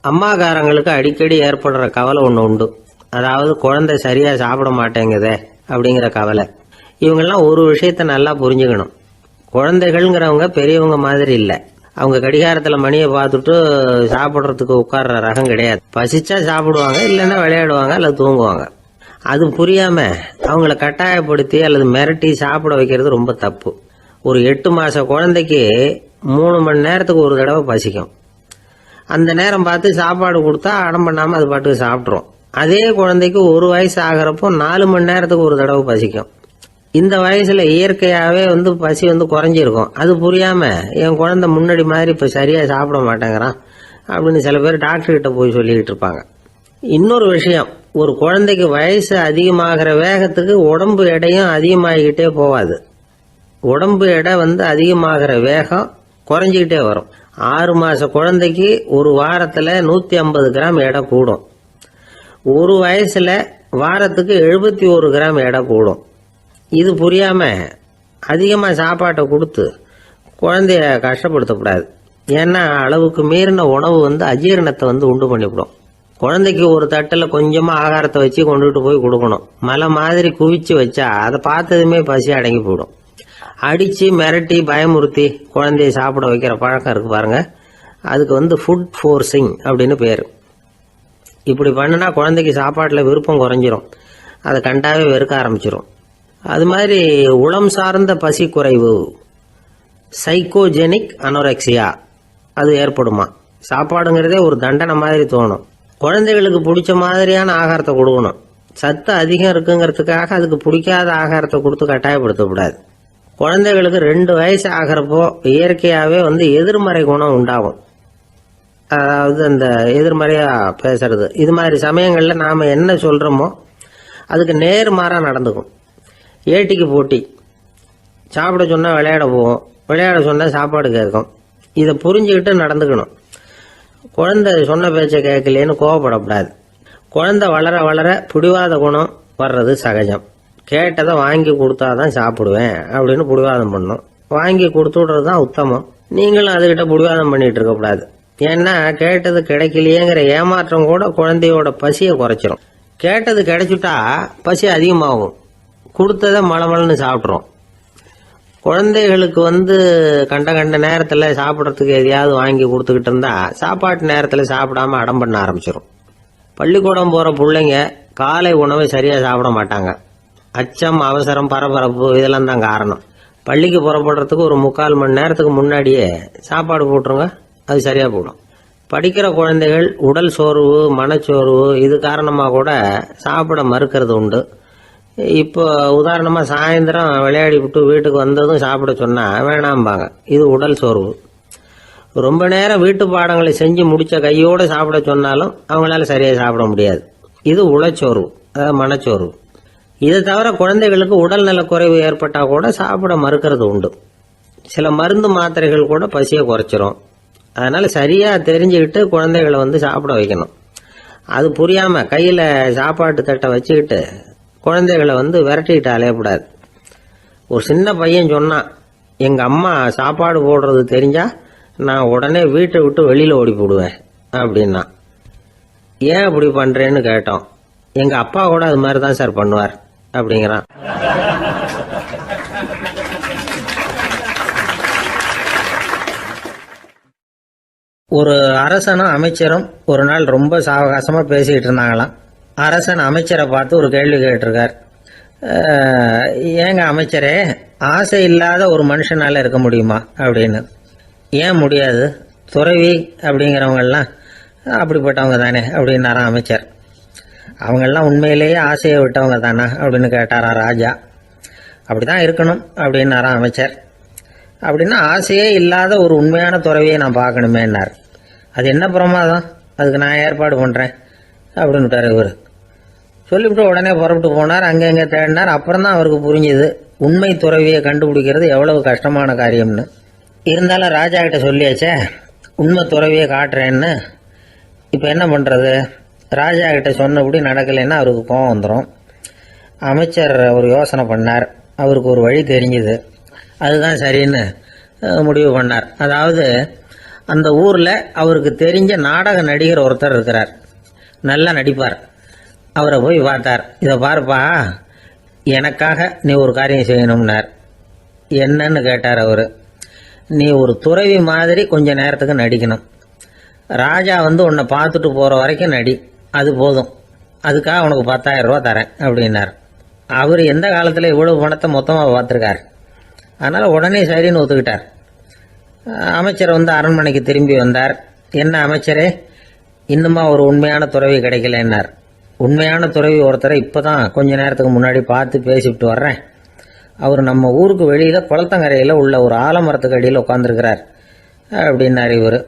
[SPEAKER 1] அம்மாக்காரங்களுக்கு அடிக்கடி ஏற்படுற கவலை ஒன்று உண்டு. அதாவது குழந்தை சரியாக சாப்பிட மாட்டேங்குதே அப்படிங்கிற கவலை. இவங்கெல்லாம் ஒரு விஷயத்தை நல்லா புரிஞ்சுக்கணும். குழந்தைகள்ங்கிறவங்க பெரியவங்க மாதிரி இல்லை. அவங்க கடிகாரத்தில் மணியை பார்த்துட்டு சாப்பிட்றதுக்கு உட்கார்ற ரகம் கிடையாது. பசிச்சா சாப்பிடுவாங்க, இல்லைன்னா விளையாடுவாங்க அல்லது தூங்குவாங்க. அது புரியாமல் அவங்கள கட்டாயப்படுத்தி அல்லது மிரட்டி சாப்பிட வைக்கிறது ரொம்ப தப்பு. ஒரு 8 மாத குழந்தைக்கு 3 மணி நேரத்துக்கு ஒரு தடவை பசிக்கும். அந்த நேரம் பார்த்து சாப்பாடு கொடுத்தா அடம் பண்ணாமல் அது பாட்டுக்கு சாப்பிட்றோம். அதே குழந்தைக்கு 1 வயசு ஆகிறப்போ 4 மணி நேரத்துக்கு ஒரு தடவை பசிக்கும். இந்த வயசில் இயற்கையாகவே பசி குறைஞ்சிருக்கும். அது புரியாமல் என் குழந்தை முன்னாடி மாதிரி இப்போ சரியாக சாப்பிட மாட்டேங்கிறான் அப்படின்னு சில பேர் டாக்டர்கிட்ட போய் சொல்லிக்கிட்டு இருப்பாங்க. இன்னொரு விஷயம், ஒரு குழந்தைக்கு வயசு அதிகமாகிற வேகத்துக்கு உடம்பு எடையும் அதிகமாகிக்கிட்டே போகாது. உடம்பு எடை அதிகமாகிற வேகம் குறைஞ்சிக்கிட்டே வரும். 6 மாத குழந்தைக்கு ஒரு வாரத்தில் 150 கிராம் எடை கூடும். ஒரு வயசில் வாரத்துக்கு 71 கிராம் எடை கூடும். இது புரியாமல் அதிகமாக சாப்பாட்டை கொடுத்து குழந்தைய கஷ்டப்படுத்தக்கூடாது. ஏன்னா அளவுக்கு மீறின உணவு அஜீரணத்தை உண்டு பண்ணிவிடும். குழந்தைக்கு ஒரு தட்டில் கொஞ்சமாக ஆகாரத்தை வச்சு கொண்டுகிட்டு போய் கொடுக்கணும். மலை மாதிரி குவிச்சு வச்சா அதை பார்த்ததுமே பசி அடங்கி போயிடும். அடித்து மிரட்டி பயமுறுத்தி குழந்தைய சாப்பிட வைக்கிற பழக்கம் இருக்குது பாருங்க, அதுக்கு ஃபுட் ஃபோர்ஸிங் அப்படின்னு பேர். இப்படி பண்ணினா குழந்தைக்கு சாப்பாட்டில் விருப்பம் குறைஞ்சிரும், அதை கண்டாவே வெறுக்க ஆரம்பிச்சிடும். அது மாதிரி உளம் சார்ந்த பசி குறைவு, சைக்கோஜெனிக் அனோரெக்சியா, அது ஏற்படுமா. சாப்பாடுங்கிறதே ஒரு தண்டனை மாதிரி தோணும். குழந்தைகளுக்கு பிடிச்ச மாதிரியான ஆகாரத்தை கொடுக்கணும். சத்து அதிகம் இருக்குங்கிறதுக்காக அதுக்கு பிடிக்காத ஆகாரத்தை கொடுத்து கட்டாயப்படுத்தக்கூடாது. குழந்தைகளுக்கு 2 வயசு ஆகிறப்போ இயற்கையாகவே எதிர்மறை குணம் உண்டாகும். அதாவது அந்த எதிர்மறையாக பேசுறது. இது மாதிரி சமயங்களில் நாம் என்ன சொல்கிறோமோ அதுக்கு நேர்மாறாக நடந்துக்கும். ஏட்டிக்கு போட்டி, சாப்பிட சொன்னால் விளையாட போவோம், விளையாட சொன்னால் சாப்பாடு கேட்கும். இதை புரிஞ்சுக்கிட்டு நடந்துக்கணும். குழந்தை சொன்ன பேச்சை கேட்கலேன்னு கோவப்படக்கூடாது. குழந்தை வளர வளர பிடிவாத குணம் வர்றது சகஜம். கேட்டதை வாங்கி கொடுத்தாதான் சாப்பிடுவேன் அப்படின்னு பிடிவாதம் பண்ணும். வாங்கி கொடுத்து விடுறது தான் உத்தமம். நீங்களும் அதுகிட்ட பிடிவாதம் பண்ணிட்டு இருக்கக்கூடாது. ஏன்னா கேட்டது கிடைக்கலையேங்கிற ஏமாற்றம் கூட குழந்தையோட பசியை குறைச்சிரும். கேட்டது கிடைச்சிட்டா பசி அதிகமாகும். கொடுத்ததை மலமலன்னு சாப்பிட்றோம். குழந்தைகளுக்கு கண்ட கண்ட நேரத்தில் சாப்பிட்றதுக்கு எதையாவது வாங்கி கொடுத்துக்கிட்டு இருந்தா சாப்பாட்டு நேரத்தில் சாப்பிடாம அடம் பண்ண ஆரம்பிச்சிடும். பள்ளிக்கூடம் போகிற பிள்ளைங்க காலை உணவை சரியாக சாப்பிட மாட்டாங்க. அச்சம், அவசரம், பரபரப்பு இதெல்லாம் தான் காரணம். பள்ளிக்கு புறப்படுறதுக்கு ஒரு 3/4 மணி நேரத்துக்கு முன்னாடியே சாப்பாடு போட்டுருங்க, அது சரியாக போடும். படிக்கிற குழந்தைகள் உடல் சோர்வு, மனச்சோர்வு இது காரணமாக கூட சாப்பிட மறுக்கிறது உண்டு. இப்போ உதாரணமாக சாயந்தரம் விளையாடி விட்டு வீட்டுக்கு வந்ததும் சாப்பிட சொன்னால் வேணாம்பாங்க. இது உடல் சோர்வு. ரொம்ப நேரம் வீட்டு பாடங்களை செஞ்சு முடித்த கையோடு சாப்பிட சொன்னாலும் அவங்களால சரியாக சாப்பிட முடியாது. இது உளச்சோர்வு, அதாவது மனச்சோர்வு. இதை தவிர குழந்தைகளுக்கு உடல் நலக்குறைவு ஏற்பட்டால் கூட சாப்பிட மறுக்கிறது உண்டு. சில மருந்து மாத்திரைகள் கூட பசியை குறைச்சிரும். அதனால் சரியாக தெரிஞ்சுக்கிட்டு குழந்தைகளை சாப்பிட வைக்கணும். அது புரியாமல் கையில் சாப்பாட்டு தட்டை வச்சுக்கிட்டு குழந்தைகளை விரட்டிக்கிட்டு அலையக்கூடாது. ஒரு சின்ன பையன் சொன்னான், எங்கள் அம்மா சாப்பாடு போடுறது தெரிஞ்சா நான் உடனே வீட்டை விட்டு வெளியில் ஓடி போடுவேன் அப்படின்னா. ஏன் அப்படி பண்ணுறேன்னு கேட்டோம். எங்கள் அப்பா கூட அது மாதிரி தான் சார் பண்ணுவார் அப்படிங்கிறான். ஒரு அரசனும் அமைச்சரும் ஒரு நாள் ரொம்ப சாவகாசமாக பேசிக்கிட்டு இருந்தாங்களாம். அரசன் அமைச்சரை பார்த்து ஒரு கேள்வி கேட்டிருக்கார். ஏங்க அமைச்சரே, ஆசை இல்லாத ஒரு மனுஷனால இருக்க முடியுமா அப்படின்னு. ஏன் முடியாது, துறவி அப்படிங்கிறவங்கெல்லாம் அப்படிப்பட்டவங்க தானே அப்படின்னாராம் அமைச்சர். அவங்கெல்லாம் உண்மையிலேயே ஆசையை விட்டவங்க தானா அப்படின்னு கேட்டாரா ராஜா. அப்படிதான் இருக்கணும் அப்படின்னாராம் அமைச்சர். அப்படின்னா ஆசையே இல்லாத ஒரு உண்மையான துறவியை நான் பார்க்கணுமேன்னார். அது என்ன பிரமாதம், அதுக்கு நான் ஏற்பாடு பண்ணுறேன் அப்படின்னு விட்டார் இவர். சொல்லிவிட்டு உடனே புறப்பட்டு போனார். அங்கே தேடினார். அப்புறம் தான் அவருக்கு புரிஞ்சுது உண்மை துறவியை கண்டுபிடிக்கிறது எவ்வளவு கஷ்டமான காரியம்னு. இருந்தாலும் ராஜா கிட்ட சொல்லியாச்சே, உண்மை துறவியை காட்டுறேன்னு. இப்போ என்ன பண்ணுறது? ராஜா கிட்ட சொன்னபடி நடக்கலைன்னா அவருக்கு கோபம் வந்துடும். அமைச்சர் ஒரு யோசனை பண்ணார். அவருக்கு ஒரு வழி தெரிஞ்சுது. அதுதான் சரின்னு முடிவு பண்ணார். அதாவது அந்த ஊரில் அவருக்கு தெரிஞ்ச நாடக நடிகர் ஒருத்தர் இருக்கிறார், நல்லா நடிப்பார். அவரை போய் பார்த்தார். இதை பாருப்பா, எனக்காக நீ ஒரு காரியம் செய்யணும்னார். என்னன்னு கேட்டார் அவர். நீ ஒரு துறவி மாதிரி கொஞ்ச நேரத்துக்கு நடிக்கணும். ராஜா உன்னை பார்த்துட்டு போகிற வரைக்கும் நடி, அது போதும். அதுக்காக உனக்கு 10,000 ரூபா தரேன் அப்படின்னார். அவர் எந்த காலத்தில் இவ்வளவு பணத்தை மொத்தமாக பார்த்துருக்கார். அதனால் உடனே சரின்னு ஒத்துக்கிட்டார். அமைச்சர் அரண்மனைக்கு திரும்பி வந்தார். என்ன அமைச்சரே, இன்னுமா ஒரு உண்மையான துறவி கிடைக்கலன்னார். உண்மையான துறவி ஒருத்தரை இப்போ தான் கொஞ்ச நேரத்துக்கு முன்னாடி பார்த்து பேசிவிட்டு வர்றேன். அவர் நம்ம ஊருக்கு வெளியில் குளத்தங்கரையில் உள்ள ஒரு ஆலமரத்துக்கு அடியில் உட்காந்துருக்கிறார் அப்படின்னார் இவர்.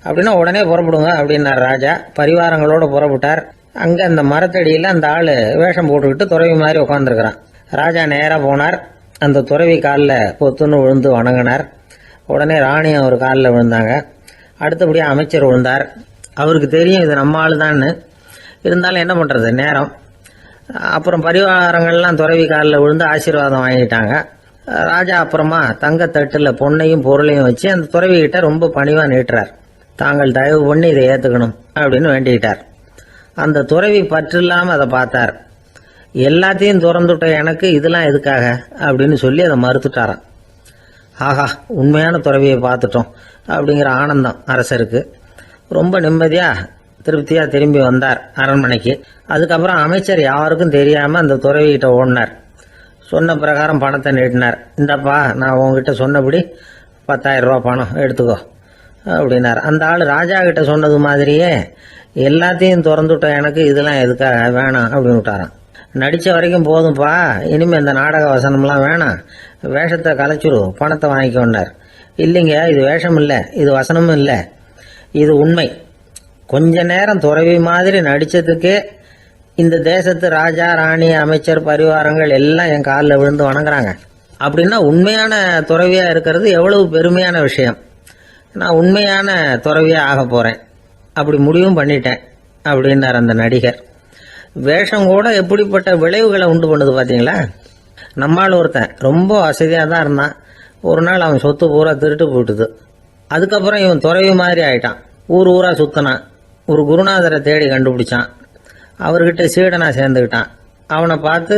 [SPEAKER 1] அப்படின்னா உடனே புறப்படுங்க அப்படின்னார் ராஜா. பரிவாரங்களோடு புறப்பட்டார். அங்கே அந்த மரத்தடியில் அந்த ஆள் வேஷம் போட்டுக்கிட்டு துறவி மாதிரி உட்காந்துருக்கிறான். ராஜா நேராக போனார். அந்த துறவி காலில் பொத்துன்னு விழுந்து வணங்கினார். உடனே ராணி அவர் காலில் விழுந்தாங்க. அடுத்தபடியாக அமைச்சர் விழுந்தார். அவருக்கு தெரியும் இது நம்ம ஆள் தான்னு. இருந்தாலும் என்ன பண்ணுறது, நேரம். அப்புறம் பரிவாரங்கள்லாம் துறவி காலில் விழுந்து ஆசீர்வாதம் வாங்கிட்டாங்க. ராஜா அப்புறமா தங்கத்தட்டில் பொண்ணையும் பொருளையும் வச்சு அந்த துறவிகிட்ட ரொம்ப பணிவாக நீட்டுறார். தாங்கள் தயவு பண்ணி இதை ஏற்றுக்கணும் அப்படின்னு வேண்டிக்கிட்டார். அந்த துறவி பற்றில்லாமல் அதை பார்த்தார். எல்லாத்தையும் திறந்துட்ட எனக்கு இதெல்லாம் எதுக்காக அப்படின்னு சொல்லி அதை மறுத்துட்டாராம். ஆஹா, உண்மையான துறவியை பார்த்துட்டோம் அப்படிங்கிற ஆனந்தம் அரசருக்கு. ரொம்ப நிம்மதியாக திருப்தியாக திரும்பி வந்தார் அரண்மனைக்கு. அதுக்கப்புறம் அமைச்சர் யாருக்கும் தெரியாமல் அந்த துறவிகிட்ட ஓடினார். சொன்ன பிரகாரம் பணத்தை நீட்டினார். இந்தப்பா, நான் உங்ககிட்ட சொன்னபடி 10,000 ரூபா பணம் எடுத்துக்கோ அப்படின்னார். அந்த ஆள் ராஜா கிட்ட சொன்னது மாதிரியே எல்லாத்தையும் திறந்துவிட்ட எனக்கு இதெல்லாம் எதுக்காக வேணாம் அப்படின்னு விட்டாராம். நடித்த வரைக்கும் போதும்ப்பா, இனிமேல் இந்த நாடக வசனம்லாம் வேணாம், வேஷத்தை கலைச்சிரு, பணத்தை வாங்கிக்கொண்டார். இல்லைங்க, இது வேஷம் இல்லை, இது வசனமும் இல்லை, இது உண்மை. கொஞ்ச நேரம் துறவி மாதிரி நடித்ததுக்கே இந்த தேசத்து ராஜா, ராணி, அமைச்சர், பரிவாரங்கள் எல்லாம் என் காலில் விழுந்து வணங்குறாங்க. அப்படின்னா உண்மையான துறவியா இருக்கிறது எவ்வளவு பெருமையான விஷயம். நான் உண்மையான துறவியா ஆக போறேன், அப்படி முடிவும் பண்ணிட்டேன் அப்படின்னார் அந்த நடிகர். வேஷம் கூட எப்படிப்பட்ட விளைவுகளை உண்டு பண்ணுது பார்த்தீங்களா. நம்மால் ஒருத்தன் ரொம்ப வசதியாக தான் இருந்தான். ஒரு நாள் அவன் சொத்து பூரா திருட்டு போட்டுது. அதுக்கப்புறம் இவன் துறவி மாதிரி ஆயிட்டான். ஊர் ஊரா சுத்தினான். ஒரு குருநாதரை தேடி கண்டுபிடிச்சான். அவர்கிட்ட சீடனா சேர்ந்துக்கிட்டான். அவனை பார்த்து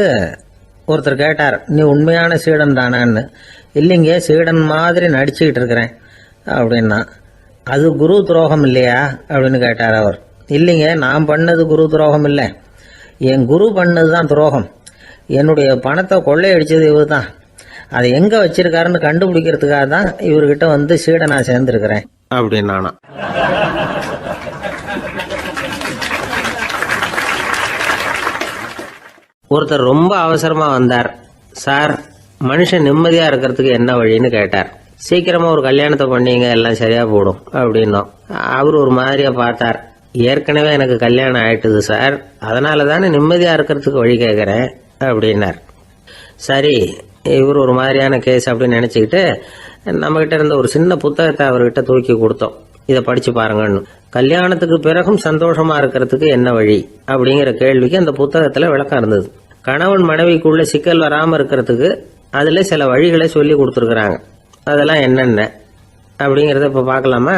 [SPEAKER 1] ஒருத்தர் கேட்டார், நீ உண்மையான சீடன் தானான்னு. இல்லைங்க, சீடன் மாதிரி நடிச்சுக்கிட்டு இருக்கிறேன் அப்படின்னா. அது குரு துரோகம் இல்லையா அப்படின்னு கேட்டார் அவர். இல்லைங்க, நான் பண்ணது குரு துரோகம் இல்லை, என் குரு பண்ணது தான் துரோகம். என்னுடைய பணத்தை கொள்ளையடிச்சது இவர் தான். அதை எங்க வச்சிருக்காருன்னு கண்டுபிடிக்கிறதுக்காக தான் இவர்கிட்ட வந்து சீடனா சேர்ந்திருக்கிறேன்
[SPEAKER 2] அப்படின்னானா. ஒருத்தர் ரொம்ப அவசரமா வந்தார். சார், மனுஷன் நிம்மதியா இருக்கிறதுக்கு என்ன வழின்னு கேட்டார். சீக்கிரமா ஒரு கல்யாணத்தை பண்ணீங்க, எல்லாம் சரியா போடும் அப்படின்னோம். அவர் ஒரு மாதிரியா பார்த்தார். ஏற்கனவே எனக்கு கல்யாணம் ஆயிட்டுது சார், அதனால தானே நிம்மதியா இருக்கிறதுக்கு வழி கேட்கறேன் அப்படின்னார். சரி, இவர் ஒரு மாதிரியான கேஸ் அப்படின்னு நினைச்சுக்கிட்டு நம்மகிட்ட இருந்த ஒரு சின்ன புத்தகத்தை அவர்கிட்ட தூக்கி கொடுத்தோம். இதை படிச்சு பாருங்கன்னு. கல்யாணத்துக்கு பிறகும் சந்தோஷமா இருக்கிறதுக்கு என்ன வழி அப்படிங்கிற கேள்விக்கு அந்த புத்தகத்துல விளக்கம் இருந்தது. கணவன் மனைவிக்குள்ள சிக்கல் வராம இருக்கிறதுக்கு அதுல சில வழிகளை சொல்லி கொடுத்துருக்குறாங்க. அதெல்லாம் என்னென்ன அப்படிங்கறத இப்ப பார்க்கலாமா.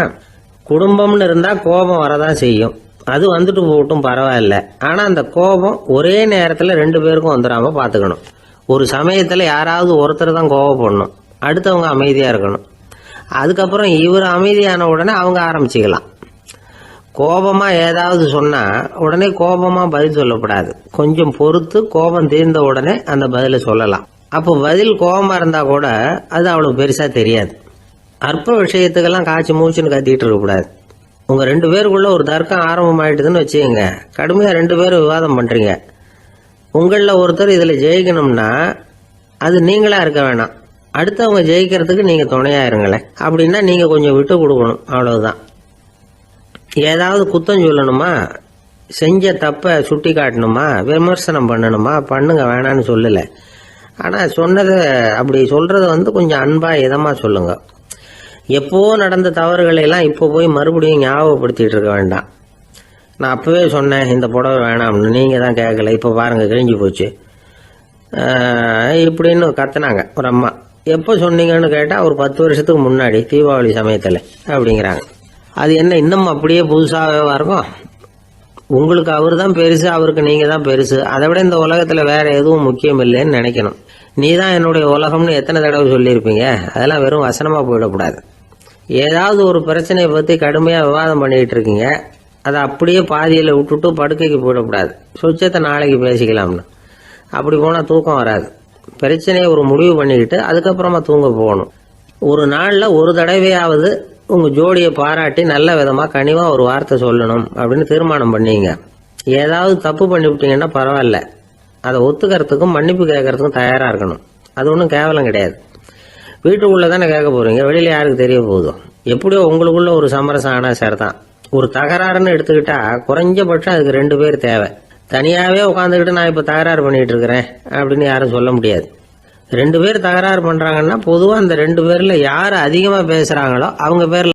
[SPEAKER 2] குடும்பம்னு இருந்தா கோபம் வரதான் செய்யும். அது வந்துட்டு போகட்டும், பரவாயில்ல. ஆனா அந்த கோபம் ஒரே நேரத்துல ரெண்டு பேருக்கும் வந்துடாம பாத்துக்கணும். ஒரு சமயத்துல யாராவது ஒருத்தர் தான் கோபப்படணும், அடுத்தவங்க அமைதியா இருக்கணும். அதுக்கப்புறம் இவர் அமைதியான உடனே அவங்க ஆரம்பிச்சுக்கலாம். கோபமா ஏதாவது சொன்னா உடனே கோபமா பதில் சொல்லக்கூடாது. கொஞ்சம் பொறுத்து கோபம் தீர்ந்த உடனே அந்த பதில சொல்லலாம். அப்போ பதில் கோபமா இருந்தா கூட அது அவ்வளவு பெருசா தெரியாது. அற்ப விஷயத்துக்கெல்லாம் காய்ச்சி மூச்சுன்னு கத்திட்டு இருக்கக்கூடாது. உங்க ரெண்டு பேருக்குள்ள ஒரு தர்க்கம் ஆரம்பம் ஆயிட்டுதுன்னு வச்சுக்கோங்க. கடுமையா ரெண்டு பேரும் விவாதம் பண்றீங்க. உங்களில் ஒருத்தர் இதுல ஜெயிக்கணும்னா அது நீங்களா இருக்க வேணாம், அடுத்தவங்க ஜெயிக்கிறதுக்கு நீங்க துணையா இருங்களேன். அப்படின்னா நீங்க கொஞ்சம் விட்டு கொடுக்கணும், அவ்வளவுதான். ஏதாவது குத்தம் சொல்லணுமா, செஞ்ச தப்ப சுட்டி காட்டணுமா, விமர்சனம் பண்ணணுமா, பண்ணுங்க, வேணான்னு சொல்லல. ஆனா சொன்னதை அப்படி சொல்றத கொஞ்சம் அன்பா இதமா சொல்லுங்க. எப்போ நடந்த தவறுகளை எல்லாம் இப்போ போய் மறுபடியும் ஞாபகப்படுத்திட்டு இருக்க வேண்டாம். நான் அப்பவே சொன்னேன் இந்த புடவை வேணாம்னு, நீங்க தான் கேட்கல, இப்போ பாருங்க கிழிஞ்சு போச்சு இப்படின்னு கத்துனாங்க ஒரு அம்மா. எப்போ சொன்னீங்கன்னு கேட்டா ஒரு 10 வருஷத்துக்கு முன்னாடி தீபாவளி சமயத்துல அப்படிங்கிறாங்க. அது என்ன இன்னும் அப்படியே புதுசாகவே இருக்கும்? உங்களுக்கு அவர் தான் பெருசு, அவருக்கு நீங்க தான் பெருசு. அதை விட இந்த உலகத்துல வேற எதுவும் முக்கியம் இல்லைன்னு நினைக்கணும். நீ தான் என்னுடைய உலகம்னு எத்தனை தடவை சொல்லியிருப்பீங்க. அதெல்லாம் வெறும் வசனமா போயிடக்கூடாது. ஏதாவது ஒரு பிரச்சனையை பத்தி கடுமையா விவாதம் பண்ணிட்டு இருக்கீங்க, அதை அப்படியே பாதியில விட்டுட்டு படுக்கைக்கு போயிடக்கூடாது. சொச்சத்தை நாளைக்கு பேசிக்கலாம்னு. அப்படி போனா தூக்கம் வராது. பிரச்சனையை ஒரு முடிவு பண்ணிக்கிட்டு அதுக்கப்புறமா தூங்க போகணும். ஒரு நாள்ல ஒரு தடவையாவது உங்க ஜோடியை பாராட்டி நல்ல விதமா கனிவா ஒரு வார்த்தை சொல்லணும் அப்படின்னு தீர்மானம் பண்ணீங்க. ஏதாவது தப்பு பண்ணிவிட்டீங்கன்னா பரவாயில்ல, அதை ஒத்துக்கிறதுக்கும் மன்னிப்பு கேட்கறதுக்கும் தயாரா இருக்கணும். அது ஒன்றும் கேவலம் கிடையாது. வீட்டுக்குள்ள தானே கேட்க போறீங்க, வெளியில யாருக்கு தெரிய போதும். எப்படியோ உங்களுக்குள்ள ஒரு சமரசம் ஆனா சரிதான். ஒரு தகராறுன்னு எடுத்துக்கிட்டா குறைஞ்சபட்சம் அதுக்கு 2 பேர் தேவை. தனியாவே உட்காந்துக்கிட்டு நான் இப்ப தகராறு பண்ணிட்டு இருக்கிறேன் அப்படின்னு யாரும் சொல்ல முடியாது. 2 பேர் தகராறு பண்றாங்கன்னா பொதுவா அந்த 2 பேர்ல யாரு அதிகமா பேசுறாங்களோ அவங்க பேர்ல